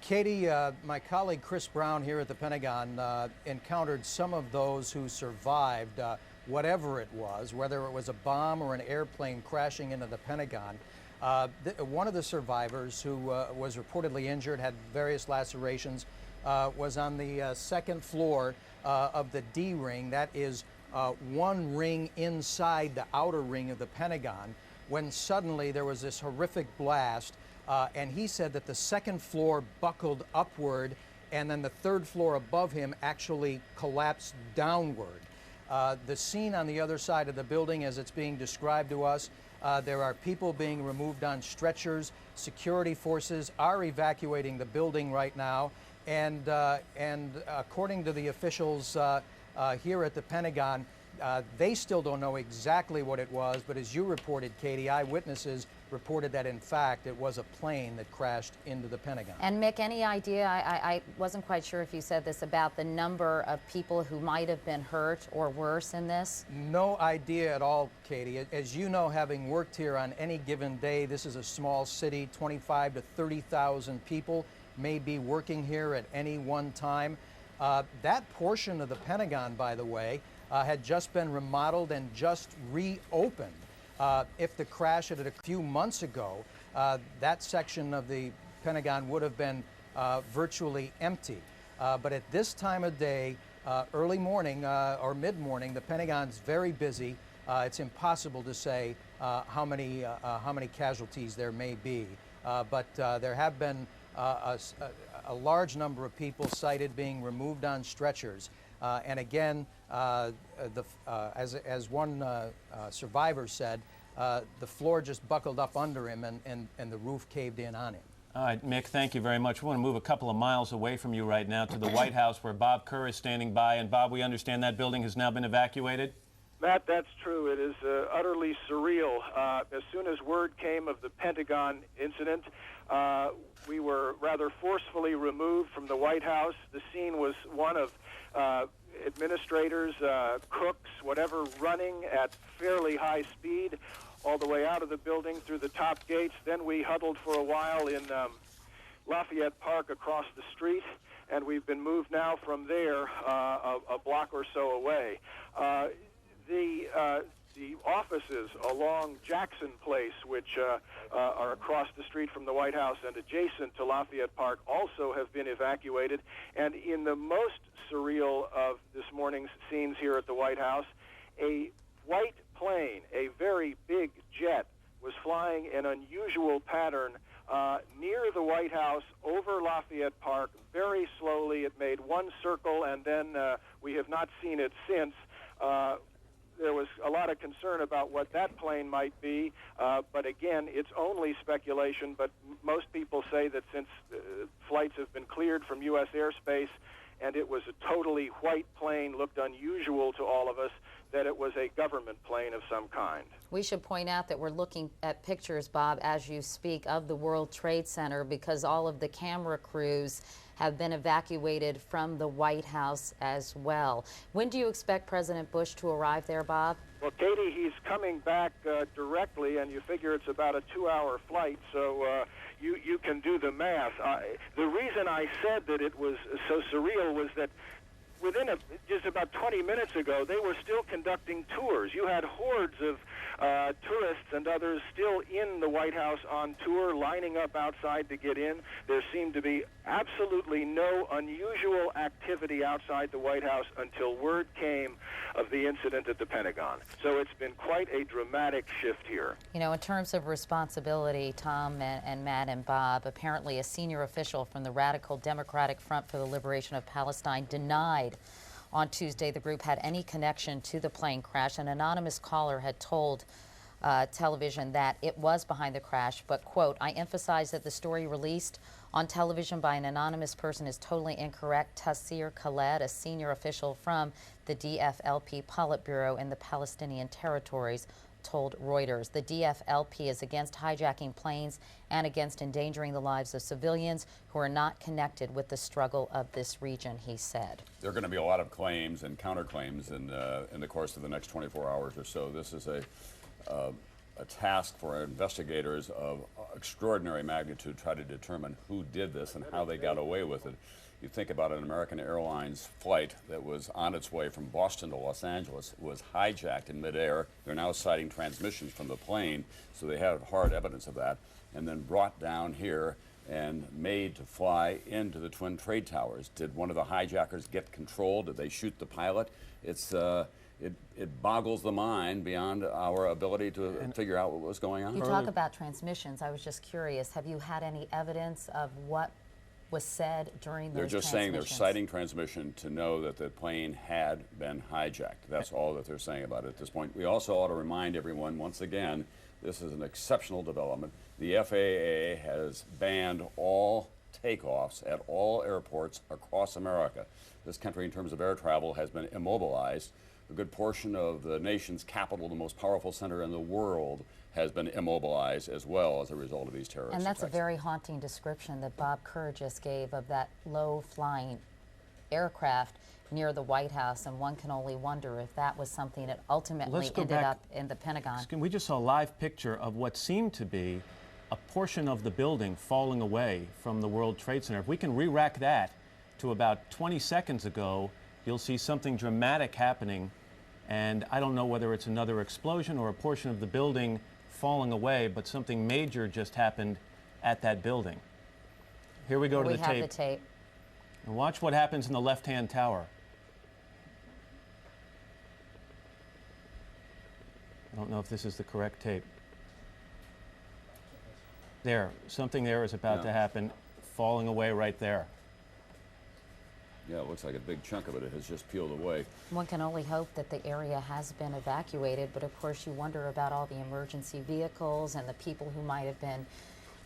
Katie, my colleague Chris Brown here at the Pentagon encountered some of those who survived, whatever it was, whether it was a bomb or an airplane crashing into the Pentagon. One of the survivors who was reportedly injured, had various lacerations, was on the second floor of the D ring. That is one ring inside the outer ring of the Pentagon, when suddenly there was this horrific blast, and he said that the second floor buckled upward, and then the third floor above him actually collapsed downward. The scene on the other side of the building, as it's being described to us, there are people being removed on stretchers. Security forces are evacuating the building right now, and according to the officials here at the Pentagon, they still don't know exactly what it was, but as you reported, Katie, eyewitnesses reported that, in fact, it was a plane that crashed into the Pentagon. And Mick, any idea, I wasn't quite sure if you said this, about the number of people who might have been hurt or worse in this? No idea at all, Katie. As you know, having worked here on any given day, this is a small city, 25 to 30,000 people may be working here at any one time. That portion of the Pentagon, by the way, had just been remodeled and just reopened. If the crash had a few months ago, that section of the Pentagon would have been virtually empty. But at this time of day, early morning or mid-morning, the Pentagon's very busy. It's impossible to say how many casualties there may be. But there have been a large number of people cited being removed on stretchers. And again, as one survivor said, the floor just buckled up under him and the roof caved in on him. All right, Mick, thank you very much. We want to move a couple of miles away from you right now to the White House, where Bob Kerr is standing by. And Bob, we understand that building has now been evacuated? Matt, that's true. It is utterly surreal. As soon as word came of the Pentagon incident, we were rather forcefully removed from the White House. The scene was one of administrators, cooks, whatever, running at fairly high speed all the way out of the building through the top gates. Then we huddled for a while in Lafayette Park across the street, and we've been moved now from there a block or so away. The offices along Jackson Place, which are across the street from the White House and adjacent to Lafayette Park, also have been evacuated. And in the most surreal of this morning's scenes here at the White House, a white plane, a very big jet, was flying an unusual pattern near the White House over Lafayette Park very slowly. It made one one circle, and then we have not seen it since. There was a lot of concern about what that plane might be, but again, it's only speculation, but most people say that since flights have been cleared from U.S. airspace and it was a totally white plane, looked unusual to all of us, that it was a government plane of some kind. We should point out that we're looking at pictures, Bob, as you speak, of the World Trade Center because all of the camera crews have been evacuated from the White House as well. When do you expect President Bush to arrive there, Bob? Well, Katie, he's coming back directly, and you figure it's about a 2-hour flight, so you can do the math. The reason I said that it was so surreal was that within just about 20 minutes ago, they were still conducting tours. You had hordes of tourists and others still in the White House on tour, lining up outside to get in. There seemed to be absolutely no unusual activity outside the White House until word came of the incident at the Pentagon. So it's been quite a dramatic shift here. You know, in terms of responsibility, Tom and Matt and Bob, apparently a senior official from the Radical Democratic Front for the Liberation of Palestine denied on Tuesday the group had any connection to the plane crash. An anonymous caller had told television that it was behind the crash, but, quote, "I emphasize that the story released on television by an anonymous person is totally incorrect." Tassir Khaled, a senior official from the DFLP Politburo in the Palestinian territories, told Reuters. The DFLP is against hijacking planes and against endangering the lives of civilians who are not connected with the struggle of this region, he said. There are going to be a lot of claims and counterclaims in the course of the next 24 hours or so. This is a task for investigators of extraordinary magnitude to try to determine who did this and how they got away with it. You think about an American Airlines flight that was on its way from Boston to Los Angeles, was hijacked in midair. They're now citing transmissions from the plane, so they have hard evidence of that, and then brought down here and made to fly into the Twin Trade Towers. Did one of the hijackers get control? Did they shoot the pilot? It boggles the mind beyond our ability to figure out what was going on. You talk about transmissions. I was just curious, have you had any evidence of what was said during those They're just saying they're citing transmission to know that the plane had been hijacked. That's all that they're saying about it at this point. We also ought to remind everyone, once again, this is an exceptional development. The FAA has banned all takeoffs at all airports across America. This country, in terms of air travel, has been immobilized. A good portion of the nation's capital, the most powerful center in the world, has been immobilized as well as a result of these terrorist attacks. And that's attacks. a very haunting description that Bob Kerr just gave of that low-flying aircraft near the White House, and one can only wonder if that was something that ultimately ended up in the Pentagon. We just saw a live picture of what seemed to be a portion of the building falling away from the World Trade Center. If we can re-rack that to about 20 seconds ago, you'll see something dramatic happening, and I don't know whether it's another explosion or a portion of the building falling away, but something major just happened at that building. Here we go to the tape. We have the tape. And watch what happens in the left-hand tower. I don't know if this is the correct tape. There, something there is about to happen, falling away right there. Yeah, it looks like a big chunk of it has just peeled away. One can only hope that the area has been evacuated, but of course you wonder about all the emergency vehicles and the people who might have been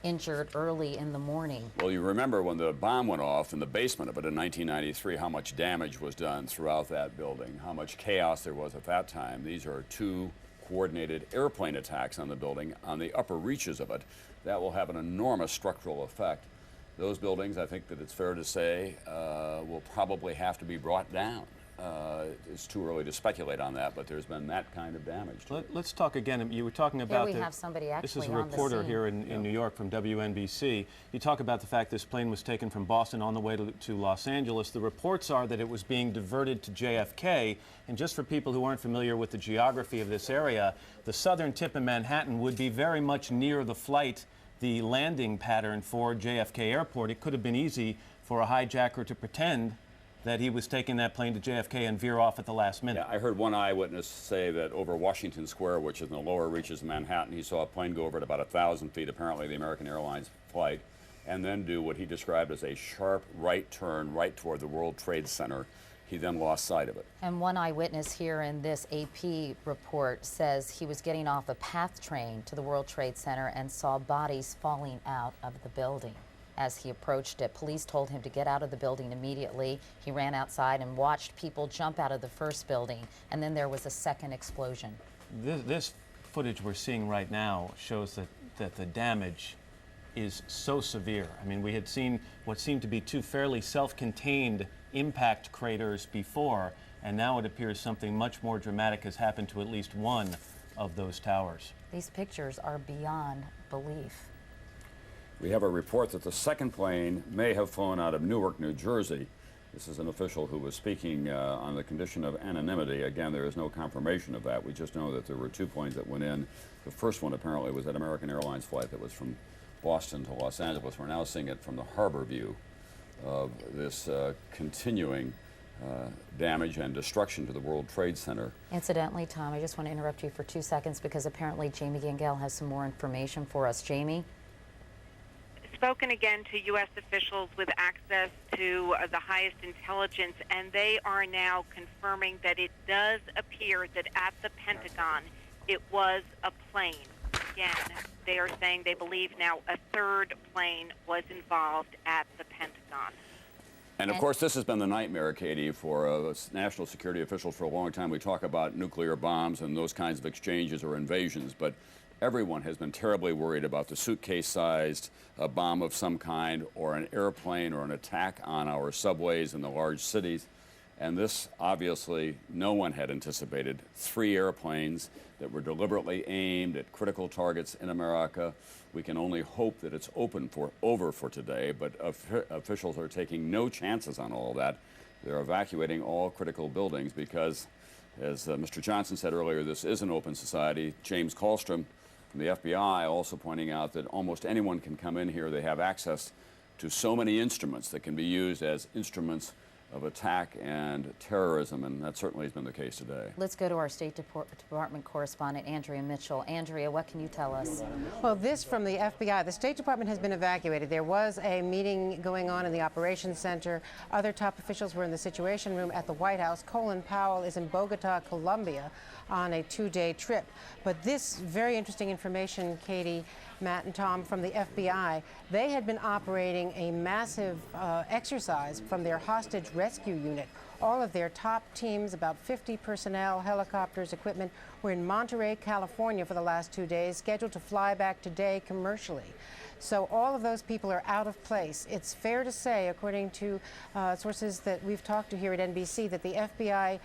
injured early in the morning. Well, you remember when the bomb went off in the basement of it in 1993, how much damage was done throughout that building, how much chaos there was at that time. These are two coordinated airplane attacks on the building on the upper reaches of it. That will have an enormous structural effect. Those buildings, I think that it's fair to say, will probably have to be brought down. It's too early to speculate on that, but there's been that kind of damage. Let's talk again. You were talking about Here we have somebody actually this is a reporter here in New York from WNBC. You talk about the fact this plane was taken from Boston on the way to Los Angeles. The reports are that it was being diverted to JFK. And just for people who aren't familiar with the geography of this area, the southern tip of Manhattan would be very much near the flight, the landing pattern for JFK Airport. It could have been easy for a hijacker to pretend that he was taking that plane to JFK and veer off at the last minute. Yeah, I heard one eyewitness say that over Washington Square, which is in the lower reaches of Manhattan, he saw a plane go over at about 1,000 feet, apparently the American Airlines flight, and then do what he described as a sharp right turn right toward the World Trade Center. He then lost sight of it. And one eyewitness here in this AP report says he was getting off a PATH train to the World Trade Center and saw bodies falling out of the building. As he approached it, police told him to get out of the building immediately. He ran outside and watched people jump out of the first building, and then there was a second explosion. This footage we're seeing right now shows that the damage is so severe. I mean, we had seen what seemed to be two fairly self-contained impact craters before, and now it appears something much more dramatic has happened to at least one of those towers. These pictures are beyond belief. We have a report that the second plane may have flown out of Newark, New Jersey. This is an official who was speaking on the condition of anonymity. Again, there is no confirmation of that. We just know that there were two planes that went in. The first one apparently was an American Airlines flight that was from Boston to Los Angeles. We're now seeing it from the harbor view of this continuing damage and destruction to the World Trade Center. Incidentally, Tom, I just want to interrupt you for 2 seconds because apparently Jamie Gangel has some more information for us. Jamie? Spoken again to U.S. officials with access to the highest intelligence, and they are now confirming that it does appear that at the Pentagon it was a plane. Again, they are saying they believe now a third plane was involved at the Pentagon. And of course, this has been the nightmare, Katie, for national security officials for a long time. We talk about nuclear bombs and those kinds of exchanges or invasions, but everyone has been terribly worried about the suitcase-sized bomb of some kind or an airplane or an attack on our subways in the large cities. And this, obviously, no one had anticipated. 3 airplanes that were deliberately aimed at critical targets in America. We can only hope that it's over for today, but officials are taking no chances on all of that. They're evacuating all critical buildings because, as Mr. Johnson said earlier, this is an open society. James Kallstrom from the FBI also pointing out that almost anyone can come in here. They have access to so many instruments that can be used as instruments of attack and terrorism, and that certainly has been the case today. Let's go to our State Department correspondent, Andrea Mitchell. Andrea, what can you tell us? Well, this from the FBI. The State Department has been evacuated. There was a meeting going on in the Operations Center. Other top officials were in the Situation Room at the White House. Colin Powell is in Bogota, Colombia, on a 2-day trip. But this very interesting information, Katie, Matt, and Tom, from the FBI, they had been operating a massive exercise from their hostage rescue unit. All of their top teams, about 50 personnel, helicopters, equipment, were in Monterey, California for the last 2 days, scheduled to fly back today commercially. So all of those people are out of place. It's fair to say, according to sources that we've talked to here at NBC, that the FBI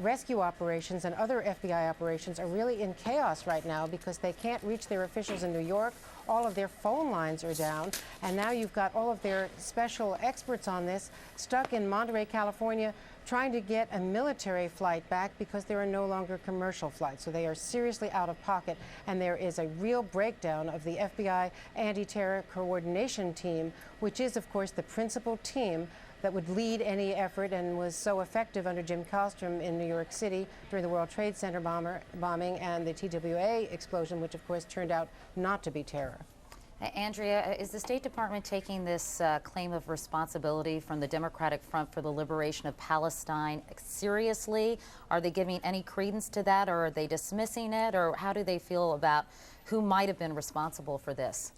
rescue operations and other FBI operations are really in chaos right now because they can't reach their officials in New York. All of their phone lines are down, and now you've got all of their special experts on this stuck in Monterey, California, trying to get a military flight back because there are no longer commercial flights. So they are seriously out of pocket, and there is a real breakdown of the FBI anti-terror coordination team, which is, of course, the principal team that would lead any effort and was so effective under Jim Kallstrom in New York City during the World Trade Center bombing and the TWA explosion, which of course turned out not to be terror. Andrea, is the State Department taking this claim of responsibility from the Democratic Front for the Liberation of Palestine seriously? Are they giving any credence to that, or are they dismissing it, or how do they feel about who might have been responsible for this?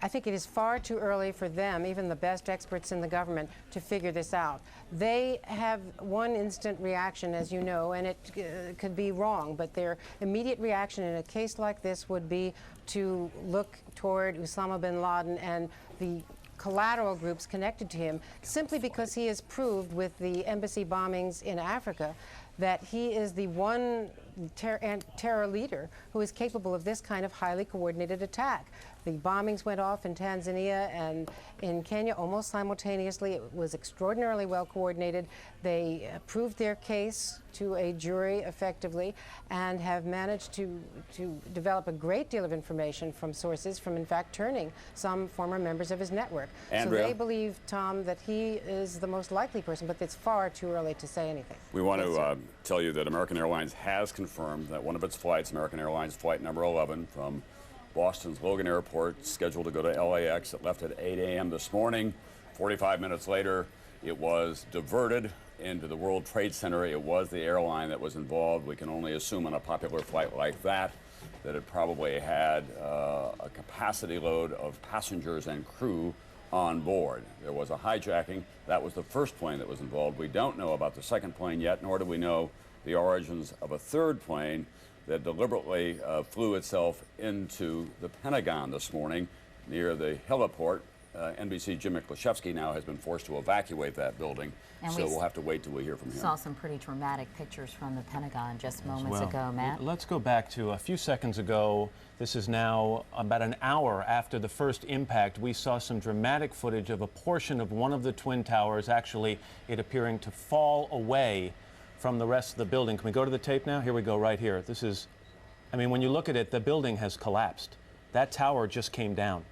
I think it is far too early for them, even the best experts in the government, to figure this out. They have one instant reaction, as you know, and it could be wrong, but their immediate reaction in a case like this would be to look toward Osama bin Laden and the collateral groups connected to him, simply because he has proved with the embassy bombings in Africa that he is the one terror leader who is capable of this kind of highly coordinated attack. The bombings went off in Tanzania and in Kenya almost simultaneously. It was extraordinarily well coordinated. They proved their case to a jury effectively and have managed to develop a great deal of information from sources from, in fact, turning some former members of his network. Andrea? So they believe, Tom, that he is the most likely person, but it's far too early to say anything. We want to tell you that American Airlines has confirmed that one of its flights, American Airlines Flight number 11 from Boston's Logan Airport, scheduled to go to LAX. It left at 8 a.m. this morning. 45 minutes later, it was diverted into the World Trade Center. It was the airline that was involved. We can only assume on a popular flight like that it probably had a capacity load of passengers and crew on board. There was a hijacking. That was the first plane that was involved. We don't know about the second plane yet, nor do we know the origins of a third plane that deliberately flew itself into the Pentagon this morning near the heliport. NBC Jim Miklashevsky now has been forced to evacuate that building, and so we'll have to wait till we hear from him. Saw some pretty dramatic pictures from the Pentagon just moments ago, Matt. Let's go back to a few seconds ago. This is now about an hour after the first impact. We saw some dramatic footage of a portion of one of the Twin Towers, actually it appearing to fall away from the rest of the building. Can we go to the tape now? Here we go, right here. This is, I mean, when you look at it, the building has collapsed. That tower just came down.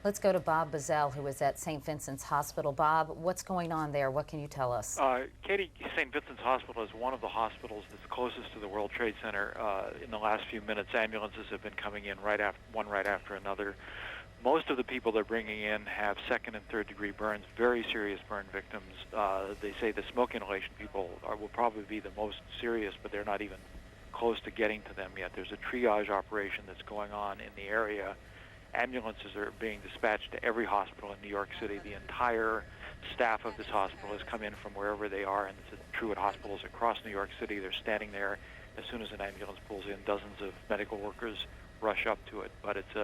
Let's go to Bob Bazell, who is at St. Vincent's Hospital. Bob, what's going on there? What can you tell us? Katie, St. Vincent's Hospital is one of the hospitals that's closest to the World Trade Center. In the last few minutes, ambulances have been coming in one right after another. Most of the people they're bringing in have second and third degree burns, very serious burn victims. They say the smoke inhalation people will probably be the most serious, but they're not even close to getting to them yet. There's a triage operation that's going on in the area. Ambulances are being dispatched to every hospital in New York City. The entire staff of this hospital has come in from wherever they are, and it's true at hospitals across New York City. They're standing there. As soon as an ambulance pulls in, dozens of medical workers rush up to it. But it's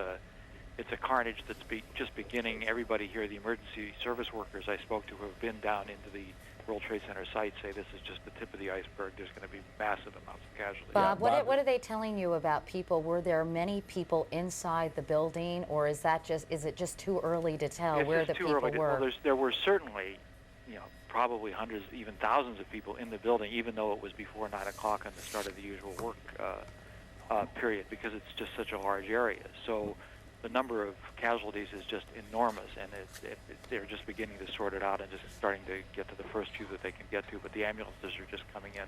a carnage that's just beginning. Everybody here, the emergency service workers I spoke to who have been down into the World Trade Center site, say this is just the tip of the iceberg. There's going to be massive amounts of casualties. Bob, what are they telling you about people? Were there many people inside the building, or is it just too early to tell where the people were? Well, there were certainly, probably hundreds, even thousands of people in the building, even though it was before 9 o'clock and the start of the usual work period, because it's just such a large area. So the number of casualties is just enormous, and they're just beginning to sort it out and just starting to get to the first few that they can get to. But the ambulances are just coming in.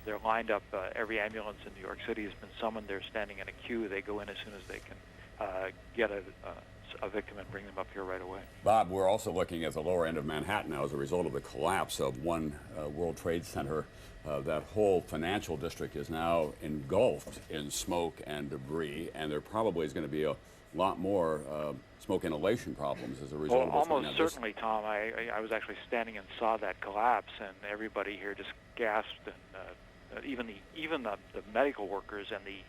They're lined up. Every ambulance in New York City has been summoned. They're standing in a queue. They go in as soon as they can get a victim and bring them up here right away. Bob, we're also looking at the lower end of Manhattan now as a result of the collapse of one World Trade Center. That whole financial district is now engulfed in smoke and debris, and there probably is going to be a lot more smoke inhalation problems as a result of what's going on. Almost certainly, Tom. I was actually standing and saw that collapse, and everybody here just gasped, and even the medical workers and the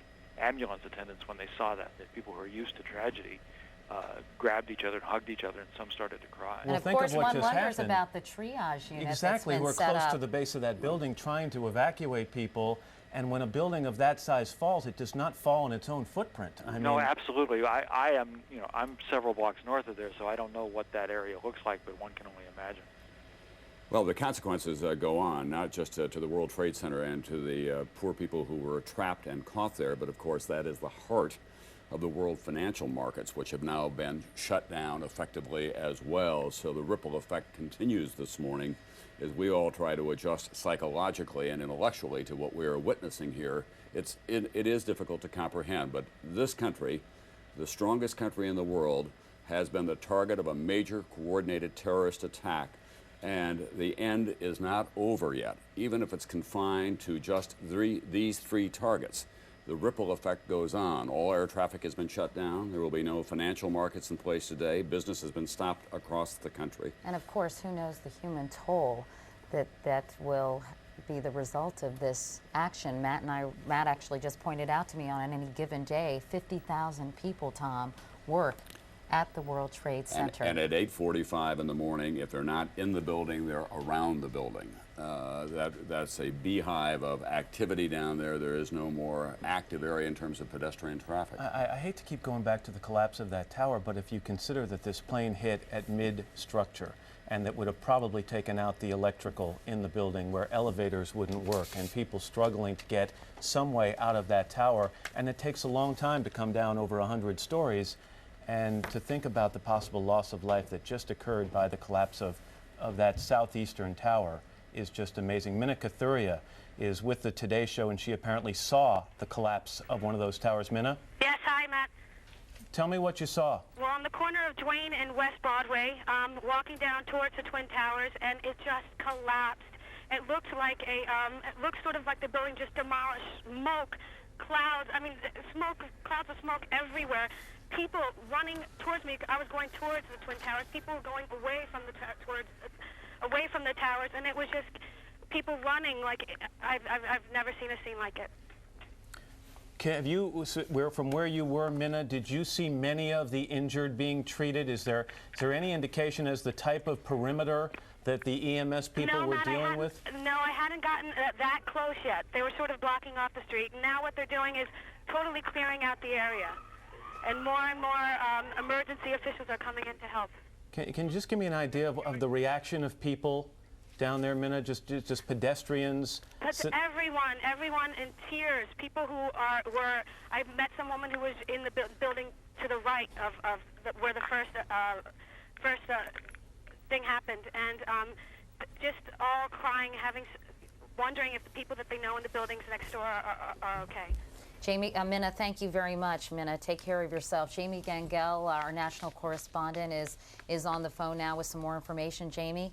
ambulance attendants, when they saw that, the people who are used to tragedy, grabbed each other and hugged each other, and some started to cry. And of course, one wonders about the triage unit. Exactly, we're close to the base of that building trying to evacuate people. And when a building of that size falls, it does not fall in its own footprint. No, absolutely. I'm several blocks north of there, so I don't know what that area looks like, but one can only imagine. Well, the consequences go on, not just to the World Trade Center and to the poor people who were trapped and caught there, but of course that is the heart of the world financial markets, which have now been shut down effectively as well. So the ripple effect continues this morning as we all try to adjust psychologically and intellectually to what we are witnessing here. It is difficult to comprehend, but this country, the strongest country in the world, has been the target of a major coordinated terrorist attack, and the end is not over yet, even if it's confined to just these three targets. The ripple effect goes on. All air traffic has been shut down. There will be no financial markets in place today. Business has been stopped across the country. And of course, who knows the human toll that will be the result of this action. Matt actually just pointed out to me on any given day, 50,000 people, Tom, work at the World Trade Center. And at 8:45 in the morning, if they're not in the building, they're around the building. That's a beehive of activity down there. There is no more active area in terms of pedestrian traffic. I hate to keep going back to the collapse of that tower, but if you consider that this plane hit at mid-structure, and that would have probably taken out the electrical in the building where elevators wouldn't work and people struggling to get some way out of that tower, and it takes a long time to come down over 100 stories, and to think about the possible loss of life that just occurred by the collapse of that southeastern tower is just amazing. Minna Kathuria is with the Today Show, and she apparently saw the collapse of one of those towers. Minna? Yes, hi, Matt. Tell me what you saw. Well, on the corner of Duane and West Broadway, walking down towards the Twin Towers, and it just collapsed. It looked like it looked sort of like the building just demolished. Smoke, clouds. I mean, clouds of smoke everywhere. People running towards me. I was going towards the Twin Towers. People were going away from the away from the towers, and it was just people running like I've never seen a scene like it. Have you, from where you were, Minna, did you see many of the injured being treated? Is there any indication as the type of perimeter that the EMS people were dealing with? No, I hadn't gotten that close yet. They were sort of blocking off the street. Now what they're doing is totally clearing out the area. And more emergency officials are coming in to help. Can you just give me an idea of the reaction of people down there, Minna? Just pedestrians? That's everyone in tears. People who were. I met some woman who was in the building to the right of where the first thing happened, and just all crying, wondering if the people that they know in the buildings next door are okay. Jamie, Minna, thank you very much. Minna, take care of yourself. Jamie Gangel, our national correspondent, is on the phone now with some more information. Jamie?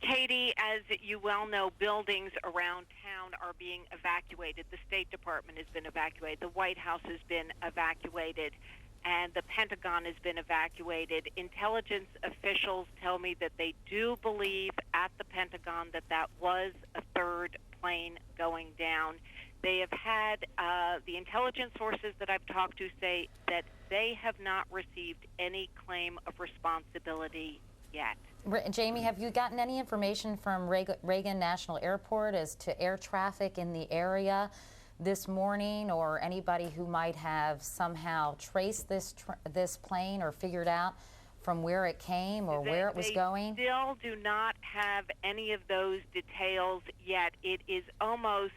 Katie, as you well know, buildings around town are being evacuated. The State Department has been evacuated. The White House has been evacuated. And the Pentagon has been evacuated. Intelligence officials tell me that they do believe at the Pentagon that was a third plane going down. They have had, the intelligence sources that I've talked to say that they have not received any claim of responsibility yet. Jamie, have you gotten any information from Reagan National Airport as to air traffic in the area this morning, or anybody who might have somehow traced this plane or figured out from where it came or where it was going? They still do not have any of those details yet. It is almost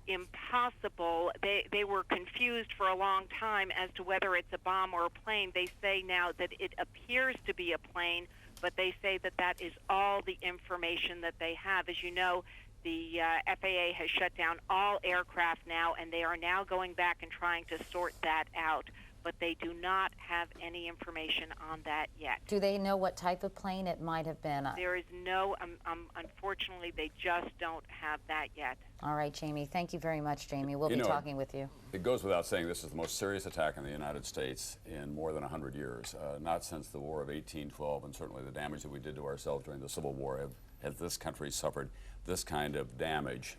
impossible. They were confused for a long time as to whether it's a bomb or a plane. They say now that it appears to be a plane, but they say that is all the information that they have. As you know, the FAA has shut down all aircraft now, and they are now going back and trying to sort that out. But they do not have any information on that yet. Do they know what type of plane it might have been? There is no, unfortunately, they just don't have that yet. All right, Jamie. Thank you very much, Jamie. We'll be talking with you. It goes without saying this is the most serious attack in the United States in more than 100 years. Not since the War of 1812, and certainly the damage that we did to ourselves during the Civil War has this country suffered this kind of damage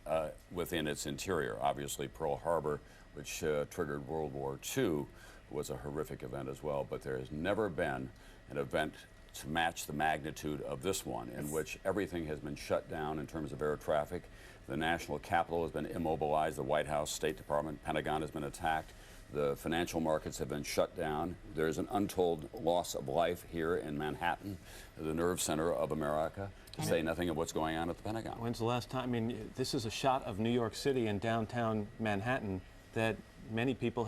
within its interior. Obviously, Pearl Harbor, which triggered World War II, was a horrific event as well, but there has never been an event to match the magnitude of this one, in which everything has been shut down in terms of air traffic. The national capital has been immobilized. The White House, State Department, Pentagon has been attacked. The financial markets have been shut down. There's an untold loss of life here in Manhattan, the nerve center of America, to say nothing of what's going on at the Pentagon. When's the last time? I mean, this is a shot of New York City and downtown Manhattan that many people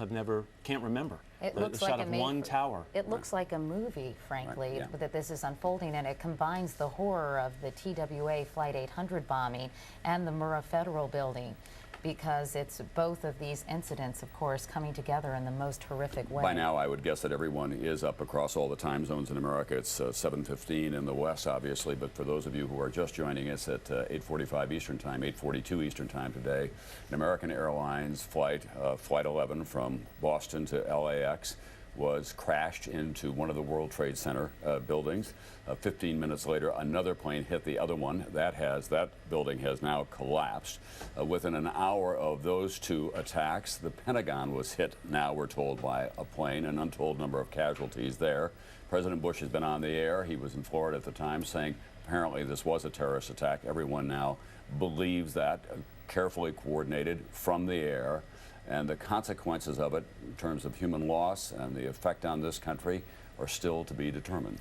can't remember. It looks like a one tower. It looks like a movie, frankly, that this is unfolding, and it combines the horror of the TWA Flight 800 bombing and the Murrah Federal Building, because it's both of these incidents, of course, coming together in the most horrific way. By now, I would guess that everyone is up across all the time zones in America. It's 7:15 in the West, obviously, but for those of you who are just joining us at 8:45 Eastern Time, 8:42 Eastern Time today, an American Airlines flight, Flight 11 from Boston to LAX, was crashed into one of the World Trade Center buildings. 15 minutes later, another plane hit the other one. That building has now collapsed. Within an hour of those two attacks, the Pentagon was hit, now we're told, by a plane, an untold number of casualties there. President Bush has been on the air. He was in Florida at the time, saying apparently this was a terrorist attack. Everyone now believes that, carefully coordinated from the air. And the consequences of it, in terms of human loss and the effect on this country, are still to be determined.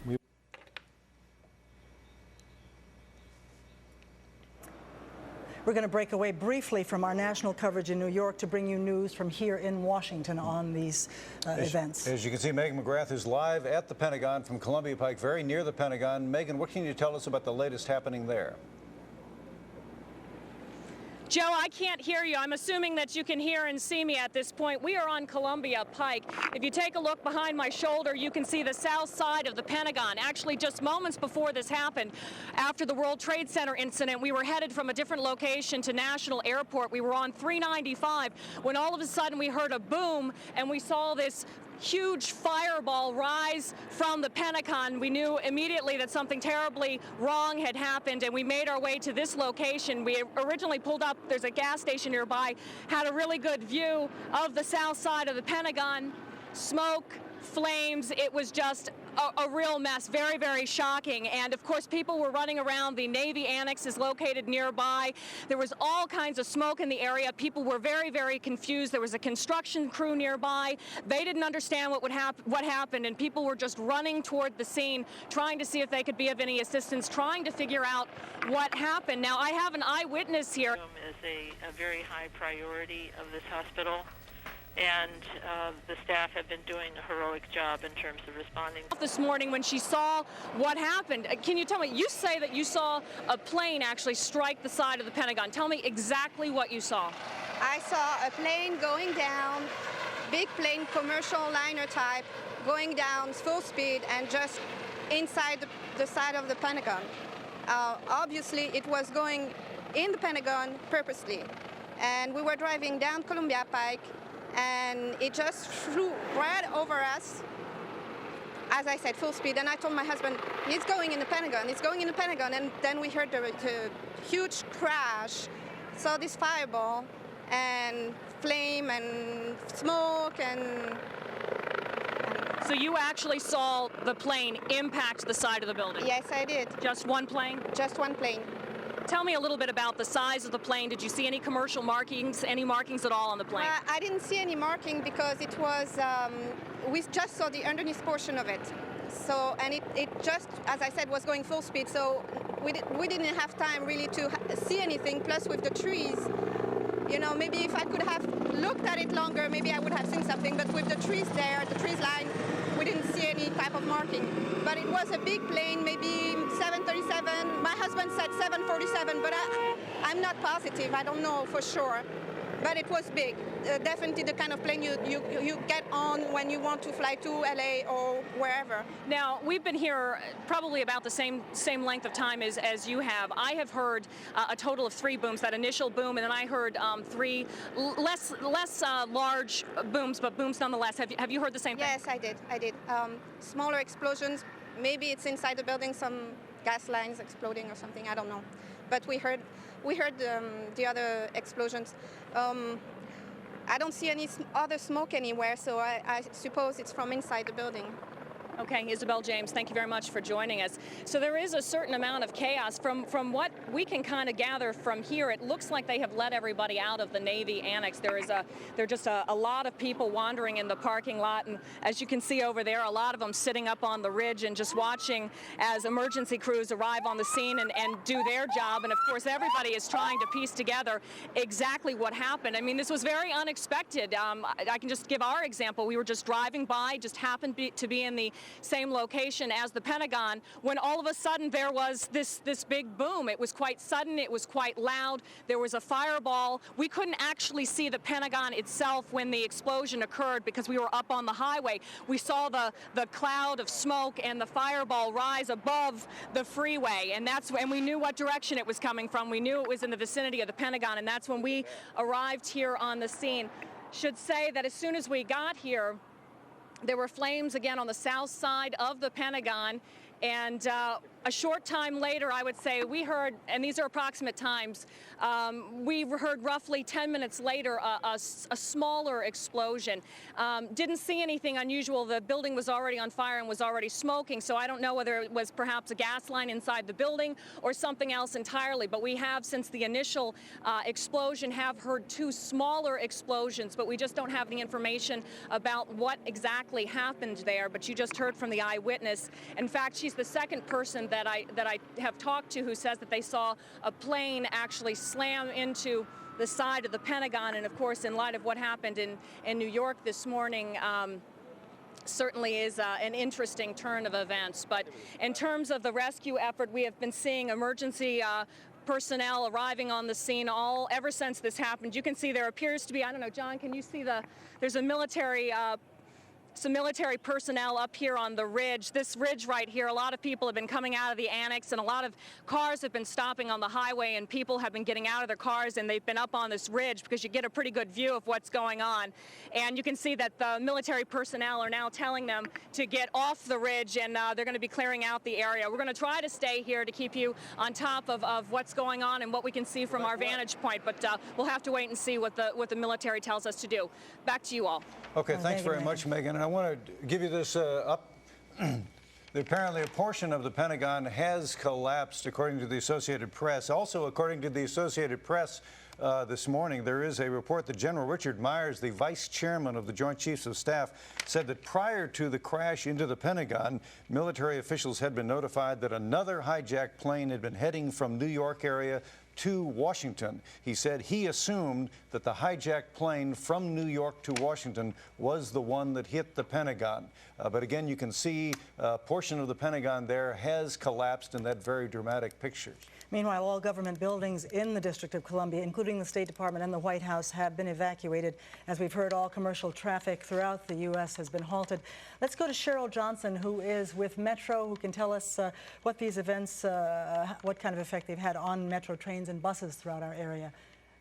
We're going to break away briefly from our national coverage in New York to bring you news from here in Washington on these events. As you can see, Megan McGrath is live at the Pentagon from Columbia Pike, very near the Pentagon. Megan, what can you tell us about the latest happening there? Joe, I can't hear you. I'm assuming that you can hear and see me at this point. We are on Columbia Pike. If you take a look behind my shoulder, you can see the south side of the Pentagon. Actually, just moments before this happened, after the World Trade Center incident, we were headed from a different location to National Airport. We were on 395 when all of a sudden we heard a boom and we saw this huge fireball rise from the Pentagon. We knew immediately that something terribly wrong had happened, and we made our way to this location. We originally pulled up, there's a gas station nearby, had a really good view of the south side of the Pentagon. Smoke, flames, it was just a real mess, very, very shocking. And of course, people were running around. The Navy Annex is located nearby. There was all kinds of smoke in the area. People were very, very confused. There was a construction crew nearby. They didn't understand what happened, and people were just running toward the scene, trying to see if they could be of any assistance, trying to figure out what happened. Now, I have an eyewitness here. Is a very high priority of this hospital. And the staff have been doing a heroic job in terms of responding. This morning when she saw what happened, can you tell me, you say that you saw a plane actually strike the side of the Pentagon. Tell me exactly what you saw. I saw a plane going down, big plane, commercial liner type, going down full speed and just inside the side of the Pentagon. Obviously, it was going in the Pentagon purposely. And we were driving down Columbia Pike, and it just flew right over us, as I said, full speed. And I told my husband, it's going in the Pentagon, it's going in the Pentagon. And then we heard the huge crash, saw this fireball and flame and smoke and... So you actually saw the plane impact the side of the building? Yes, I did. Just one plane? Just one plane. Tell me a little bit about the size of the plane. Did you see any commercial markings, any markings at all on the plane? I didn't see any marking because it was, we just saw the underneath portion of it. So, and it just, as I said, was going full speed. So we didn't have time really to see anything. Plus with the trees, you know, maybe if I could have looked at it longer, maybe I would have seen something. But with the trees there, the trees line, we didn't see any type of marking. But it was a big plane, maybe 737. My husband said 747, but I'm not positive. I don't know for sure. But it was big. Definitely the kind of plane you get on when you want to fly to LA or wherever. Now, we've been here probably about the same length of time as you have. I have heard a total of 3 booms, that initial boom, and then I heard 3 less large booms, but booms nonetheless. Have you heard the same thing? Yes, I did. Smaller explosions. Maybe it's inside the building, some gas lines exploding or something. I don't know. But we heard the other explosions. I don't see any other smoke anywhere, so I suppose it's from inside the building. Okay, Isabel James, thank you very much for joining us. So there is a certain amount of chaos. From what we can kind of gather from here, it looks like they have let everybody out of the Navy Annex. There are just a lot of people wandering in the parking lot, and as you can see over there, a lot of them sitting up on the ridge and just watching as emergency crews arrive on the scene and do their job. And of course, everybody is trying to piece together exactly what happened. I mean, this was very unexpected. I can just give our example. We were just driving by, just happened to be in the same location as the Pentagon, when all of a sudden there was this big boom. It was quite sudden, it was quite loud, there was a fireball. We couldn't actually see the Pentagon itself when the explosion occurred because we were up on the highway. We saw the cloud of smoke and the fireball rise above the freeway, and we knew what direction it was coming from. We knew it was in the vicinity of the Pentagon, and that's when we arrived here on the scene. Should say that as soon as we got here, there were flames again on the south side of the Pentagon, and a short time later, I would say, we heard, and these are approximate times, we heard roughly 10 minutes later a smaller explosion. Didn't see anything unusual. The building was already on fire and was already smoking, so I don't know whether it was perhaps a gas line inside the building or something else entirely. But we have, since the initial explosion, have heard 2 smaller explosions, but we just don't have the information about what exactly happened there. But you just heard from the eyewitness. In fact, she's the second person that I have talked to who says that they saw a plane actually slam into the side of the Pentagon. And of course, in light of what happened in New York this morning, certainly is an interesting turn of events. But in terms of the rescue effort, we have been seeing emergency personnel arriving on the scene ever since this happened. You can see there appears to be, I don't know, John, can you see there's a military some military personnel up here on the ridge. This ridge right here, a lot of people have been coming out of the annex, and a lot of cars have been stopping on the highway, and people have been getting out of their cars, and they've been up on this ridge because you get a pretty good view of what's going on. And you can see that the military personnel are now telling them to get off the ridge, and they're going to be clearing out the area. We're going to try to stay here to keep you on top of what's going on and what we can see from our vantage point, but we'll have to wait and see what the military tells us to do. Back to you all. Okay, thanks very much, Megan. And I want to give you this Apparently, a portion of the Pentagon has collapsed, according to the Associated Press. Also, according to the Associated Press, this morning, there is a report that General Richard Myers, the vice chairman of the Joint Chiefs of Staff, said that prior to the crash into the Pentagon, military officials had been notified that another hijacked plane had been heading from New York area to Washington. He said he assumed that the hijacked plane from New York to Washington was the one that hit the Pentagon. But again, you can see a portion of the Pentagon there has collapsed in that very dramatic picture. Meanwhile, all government buildings in the District of Columbia, including the State Department and the White House, have been evacuated. As we've heard, all commercial traffic throughout the U.S. has been halted. Let's go to Cheryl Johnson, who is with Metro, who can tell us what these events, what kind of effect they've had on Metro trains and buses throughout our area.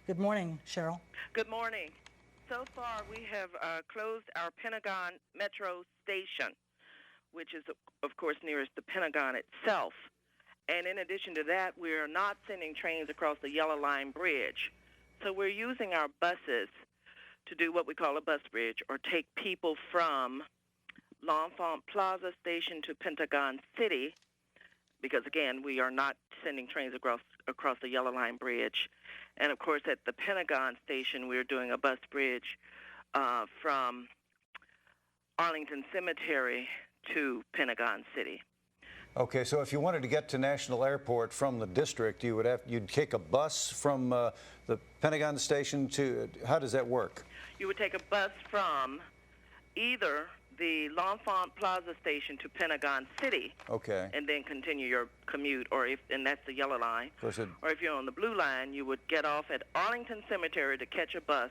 Good morning, Cheryl. Good morning. So far, we have closed our Pentagon Metro station, which is, of course, nearest the Pentagon itself. And in addition to that, we're not sending trains across the Yellow Line Bridge. So we're using our buses to do what we call a bus bridge, or take people from L'Enfant Plaza Station to Pentagon City, because, again, we are not sending trains across the Yellow Line Bridge. And, of course, at the Pentagon Station, we're doing a bus bridge from Arlington Cemetery to Pentagon City. Okay, so if you wanted to get to National Airport from the district, you'd take a bus from the Pentagon Station to, how does that work? You would take a bus from either the L'Enfant Plaza Station to Pentagon City, okay, and then continue your commute, and that's the Yellow Line. Or if you're on the Blue Line, you would get off at Arlington Cemetery to catch a bus,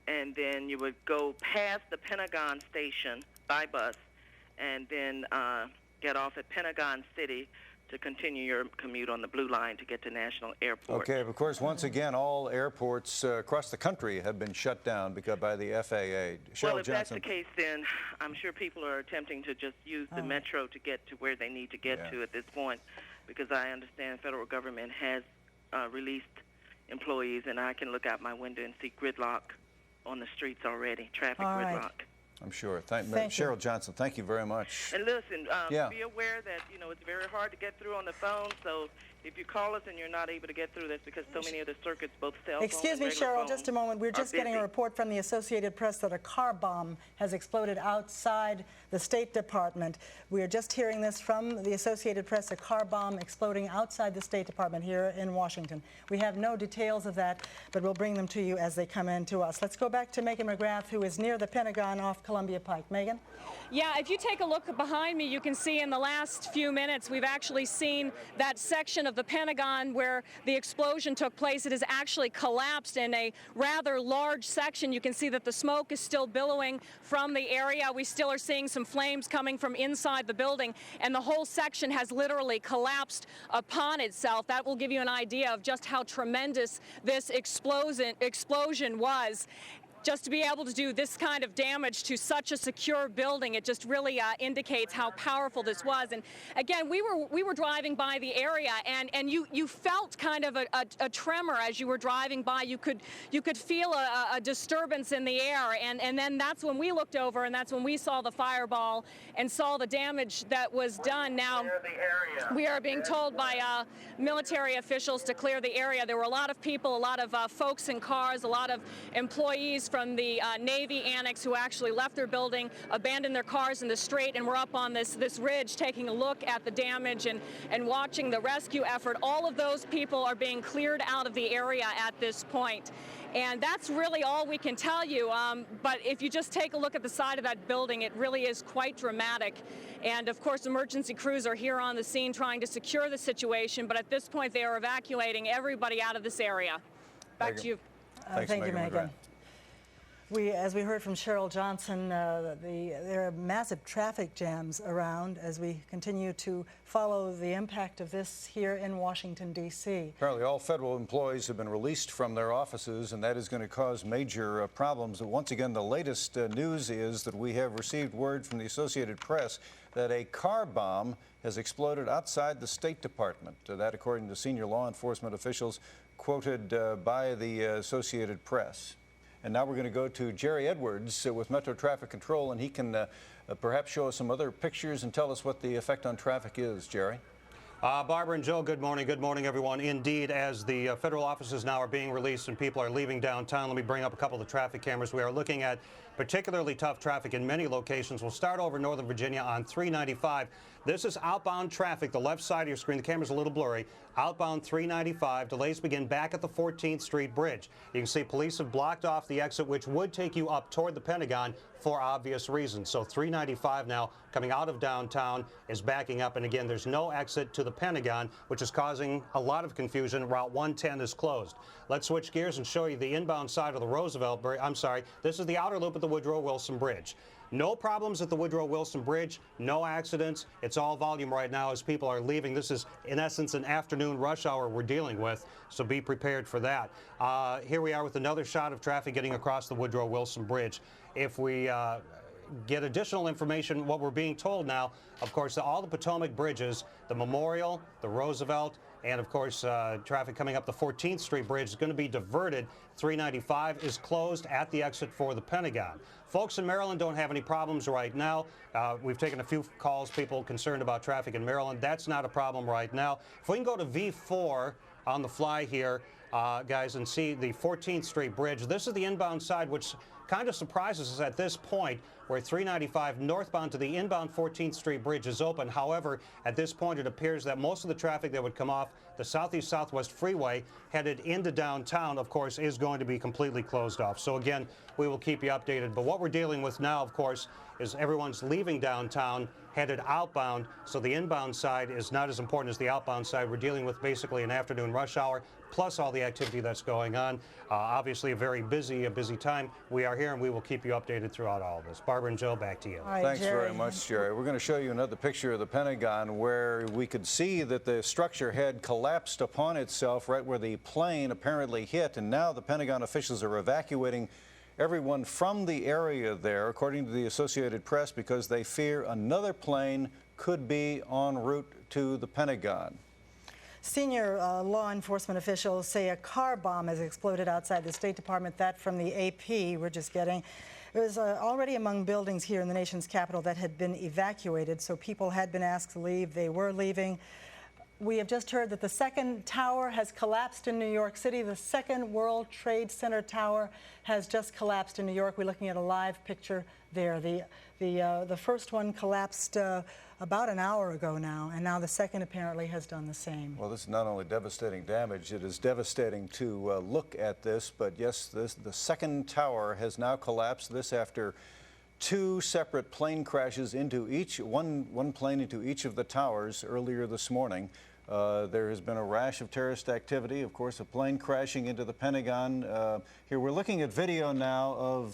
and then you would go past the Pentagon Station by bus, and then get off at Pentagon City to continue your commute on the Blue Line to get to National Airport. Okay, of course, once again, all airports across the country have been shut down by the FAA. Cheryl Well, if Johnson. that's the case, then I'm sure people are attempting to just use the Metro to get to where they need to get to at this point, because I understand the federal government has released employees, and I can look out my window and see gridlock on the streets already, traffic gridlock. I'm sure. Thank you. Cheryl Johnson, thank you very much. And listen, be aware that, it's very hard to get through on the phone, so if you call us and you're not able to get through, that's because so many of the circuits, both cell phone Excuse me, and regular Cheryl, phone, just a moment. We're just getting a report from the Associated Press that a car bomb has exploded outside the State Department. We are just hearing this from the Associated Press, a car bomb exploding outside the State Department here in Washington. We have no details of that, but we'll bring them to you as they come in to us. Let's go back to Megan McGrath, who is near the Pentagon off Columbia Pike. Megan? Yeah, if you take a look behind me, you can see in the last few minutes we've actually seen that section of the Pentagon where the explosion took place. It has actually collapsed in a rather large section. You can see that the smoke is still billowing from the area. We still are seeing some flames coming from inside the building, and the whole section has literally collapsed upon itself. That will give you an idea of just how tremendous this explosion was. Just to be able to do this kind of damage to such a secure building, it just really indicates how powerful this was. And again, we were driving by the area, and you felt kind of a tremor as you were driving by. You could feel a disturbance in the air, and then that's when we looked over, and that's when we saw the fireball and saw the damage that was done. Now we are being told by military officials to clear the area. There were a lot of people, a lot of folks in cars, a lot of employees from the Navy Annex who actually left their building, abandoned their cars in the street, and were up on this ridge taking a look at the damage and watching the rescue effort. All of those people are being cleared out of the area at this point. And that's really all we can tell you. But if you just take a look at the side of that building, it really is quite dramatic. And of course, emergency crews are here on the scene trying to secure the situation. But at this point, they are evacuating everybody out of this area. Back to you. Thank you, Megan. As we heard from Cheryl Johnson, there are massive traffic jams around as we continue to follow the impact of this here in Washington, D.C. Apparently all federal employees have been released from their offices, and that is going to cause major problems. Once again, the latest news is that we have received word from the Associated Press that a car bomb has exploded outside the State Department. That, according to senior law enforcement officials quoted by the Associated Press. And now we're going to go to Jerry Edwards with Metro Traffic Control, and he can perhaps show us some other pictures and tell us what the effect on traffic is. Jerry? Barbara and Joe, good morning. Good morning, everyone. Indeed, as the federal offices now are being released and people are leaving downtown, let me bring up a couple of the traffic cameras. We are looking at particularly tough traffic in many locations. We'll start over Northern Virginia on 395. This is outbound traffic. The left side of your screen, the camera's a little blurry. Outbound 395. Delays begin back at the 14th Street Bridge. You can see police have blocked off the exit, which would take you up toward the Pentagon for obvious reasons. So 395 now coming out of downtown is backing up. And again, there's no exit to the Pentagon, which is causing a lot of confusion. Route 110 is closed. Let's switch gears and show you the inbound side of the Roosevelt Bridge. I'm sorry, this is the outer loop of the Woodrow Wilson Bridge. No problems at the Woodrow Wilson Bridge, no accidents. It's all volume right now as people are leaving. This is, in essence, an afternoon rush hour we're dealing with, so be prepared for that. Here we are with another shot of traffic getting across the Woodrow Wilson Bridge. If we get additional information, what we're being told now, of course, all the Potomac bridges, the Memorial, the Roosevelt, and of course, traffic coming up the 14th Street Bridge is going to be diverted. 395 is closed at the exit for the Pentagon. Folks in Maryland don't have any problems right now. We've taken a few calls, people concerned about traffic in Maryland. That's not a problem right now. If we can go to V4 on the fly here, guys, and see the 14th Street Bridge. This is the inbound side, which kind of surprises us at this point, where 395 northbound to the inbound 14th Street Bridge is open. However, at this point, it appears that most of the traffic that would come off the Southeast-Southwest Freeway headed into downtown, of course, is going to be completely closed off. So again, we will keep you updated. But what we're dealing with now, of course, is everyone's leaving downtown, headed outbound. So the inbound side is not as important as the outbound side. We're dealing with basically an afternoon rush hour, plus all the activity that's going on. Obviously a very busy time. We are here and we will keep you updated throughout all of this. Barbara and Joe, back to you. Right, Thanks Jerry. very much, Jerry. We're going to show you another picture of the Pentagon where we could see that the structure had collapsed upon itself right where the plane apparently hit, and now the Pentagon officials are evacuating everyone from the area there, according to the Associated Press, because they fear another plane could be en route to the Pentagon. Senior law enforcement officials say a car bomb has exploded outside the State Department. That from the AP we're just getting. It was already among buildings here in the nation's capital that had been evacuated, so people had been asked to leave. They were leaving. We have just heard that the second tower has collapsed in New York City. The second World Trade Center tower has just collapsed in New York. We're looking at a live picture there. The first one collapsed about an hour ago now, and now the second apparently has done the same. Well, this is not only devastating damage, it is devastating to look at this, but yes, the second tower has now collapsed. This after two separate plane crashes into one plane into each of the towers earlier this morning. There has been a rash of terrorist activity, of course, a plane crashing into the Pentagon. Here we're looking at video now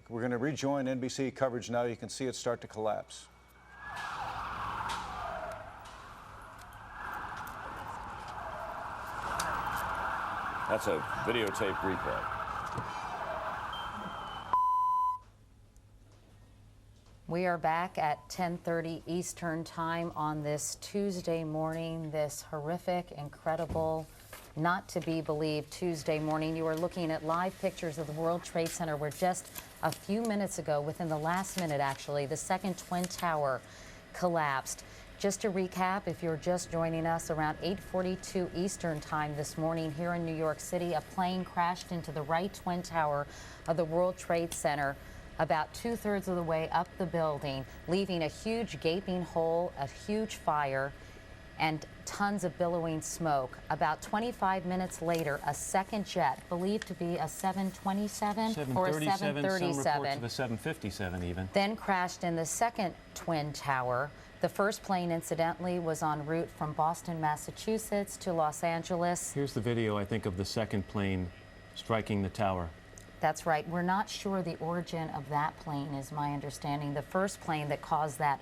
We're going to rejoin NBC coverage now. You can see it start to collapse. That's a videotape replay. We are back at 10:30 Eastern Time on this Tuesday morning, this horrific, incredible, not to be believed Tuesday morning. You are looking at live pictures of the World Trade Center where just a few minutes ago, within the last minute actually, the second Twin Tower collapsed. Just to recap, if you're just joining us, around 8:42 Eastern Time this morning here in New York City, a plane crashed into the right twin tower of the World Trade Center about 2/3 of the way up the building, leaving a huge gaping hole, a huge fire, and tons of billowing smoke. About 25 minutes later, a second jet, believed to be a 727 or a 737, some reports of a 757 even, then crashed in the second twin tower. The first plane, incidentally, was en route from Boston, Massachusetts to Los Angeles. Here's the video, I think, of the second plane striking the tower. That's right. We're not sure the origin of that plane, is my understanding. The first plane that caused that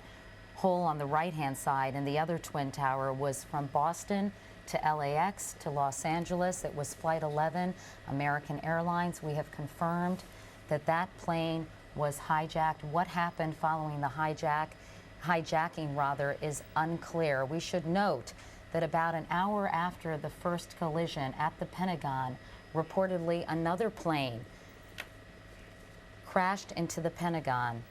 hole on the right-hand side in the other twin tower was from Boston to LAX to Los Angeles. It was Flight 11, American Airlines. We have confirmed that that plane was hijacked. What happened following the hijacking is unclear. We should note that about an hour after the first collision at the Pentagon, reportedly another plane crashed into the Pentagon,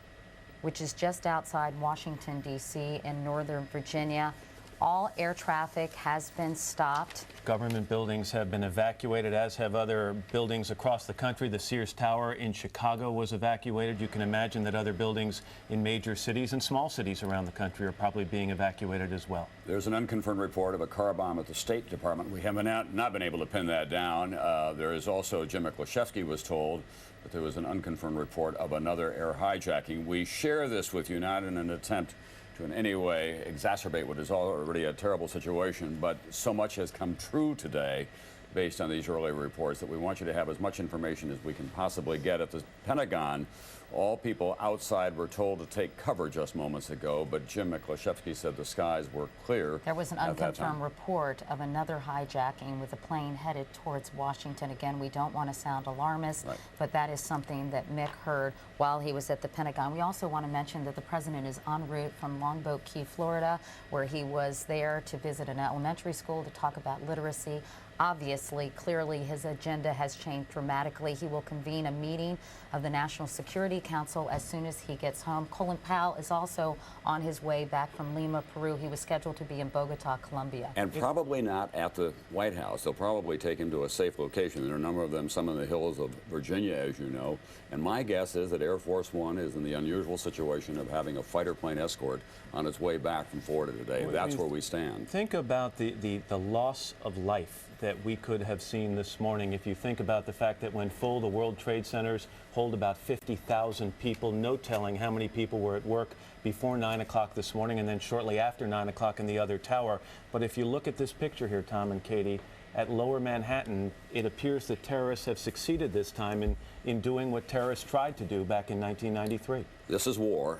which is just outside Washington, D.C. in Northern Virginia. All air traffic has been stopped. Government buildings have been evacuated, as have other buildings across the country. The Sears Tower in Chicago was evacuated. You can imagine that other buildings in major cities and small cities around the country are probably being evacuated as well. There's an unconfirmed report of a car bomb at the State Department. We have not been able to pin that down. There is also, Jim Miklashevsky was told that there was an unconfirmed report of another air hijacking. We share this with you not in an attempt to in any way exacerbate what is already a terrible situation, but so much has come true today based on these early reports that we want you to have as much information as we can possibly get. At the Pentagon, all people outside were told to take cover just moments ago, but Jim Miklashevsky said the skies were clear. There was an unconfirmed report of another hijacking with a plane headed towards Washington. Again, we don't want to sound alarmist, but that is something that Mick heard while he was at the Pentagon. We also want to mention that the president is en route from Longboat Key, Florida, where he was there to visit an elementary school to talk about literacy. Obviously, clearly, his agenda has changed dramatically. He will convene a meeting of the National Security Council as soon as he gets home. Colin Powell is also on his way back from Lima, Peru. He was scheduled to be in Bogota, Colombia. And probably not at the White House. They'll probably take him to a safe location. There are a number of them, some in the hills of Virginia, as you know. And my guess is that Air Force One is in the unusual situation of having a fighter plane escort on its way back from Florida today. That's where we stand. Think about the loss of life that we could have seen this morning. If you think about the fact that when full, the World Trade Centers hold about 50,000 people, no telling how many people were at work before 9 o'clock this morning and then shortly after 9 o'clock in the other tower. But if you look at this picture here, Tom and Katie, at Lower Manhattan, it appears that terrorists have succeeded this time in doing what terrorists tried to do back in 1993. This is war.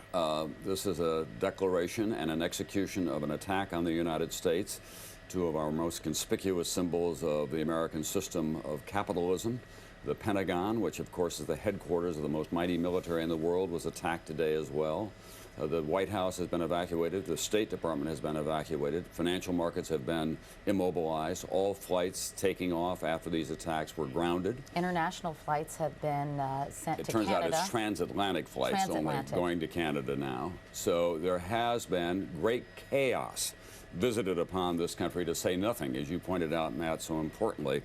This is a declaration and an execution of an attack on the United States, two of our most conspicuous symbols of the American system of capitalism. The Pentagon, which of course is the headquarters of the most mighty military in the world, was attacked today as well. The White House has been evacuated. The State Department has been evacuated. Financial markets have been immobilized. All flights taking off after these attacks were grounded. International flights have been sent to Canada. It turns out it's transatlantic flights, only going to Canada now. So there has been great chaos visited upon this country, to say nothing, as you pointed out, Matt, so importantly,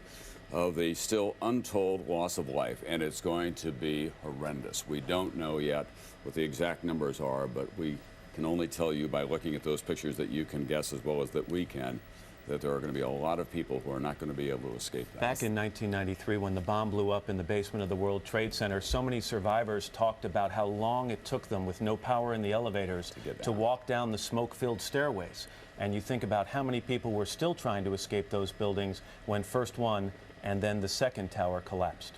of the still untold loss of life, and it's going to be horrendous. We don't know yet what the exact numbers are, but we can only tell you by looking at those pictures that you can guess as well as that we can, that there are going to be a lot of people who are not going to be able to escape that. Back in 1993, when the bomb blew up in the basement of the World Trade Center, so many survivors talked about how long it took them, with no power in the elevators, to walk down the smoke-filled stairways. And you think about how many people were still trying to escape those buildings when first one and then the second tower collapsed.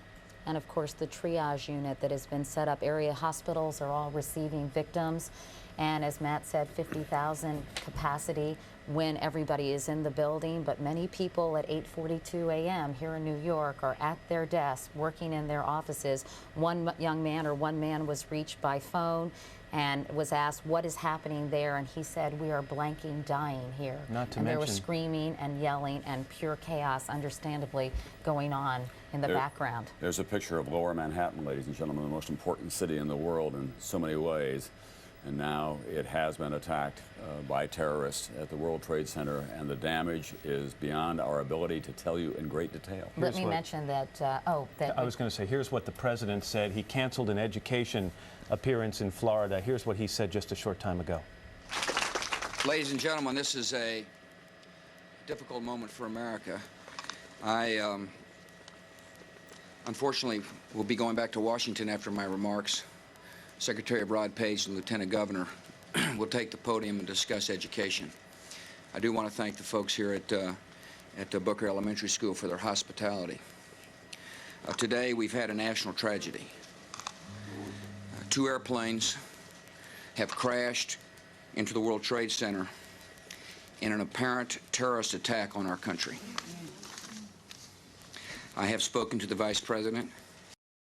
And of course, the triage unit that has been set up. Area hospitals are all receiving victims. And as Matt said, 50,000 capacity when everybody is in the building. But many people at 8:42 a.m. here in New York are at their desks, working in their offices. One man was reached by phone and was asked, what is happening there? And he said, we are blanking dying here. And there was screaming and yelling and pure chaos, understandably, going on in the background. There's a picture of Lower Manhattan, ladies and gentlemen, the most important city in the world in so many ways. and now it has been attacked by terrorists at the World Trade Center, and the damage is beyond our ability to tell you in great detail. Let me mention that, I was going to say, here's what the president said. He canceled an education appearance in Florida. Here's what he said just a short time ago. Ladies and gentlemen, this is a difficult moment for America. I, unfortunately, will be going back to Washington after my remarks. Secretary Rod Page and Lieutenant Governor will take the podium and discuss education. I do want to thank the folks here at Booker Elementary School for their hospitality. Today, we've had a national tragedy. 2 airplanes have crashed into the World Trade Center in an apparent terrorist attack on our country. I have spoken to the Vice President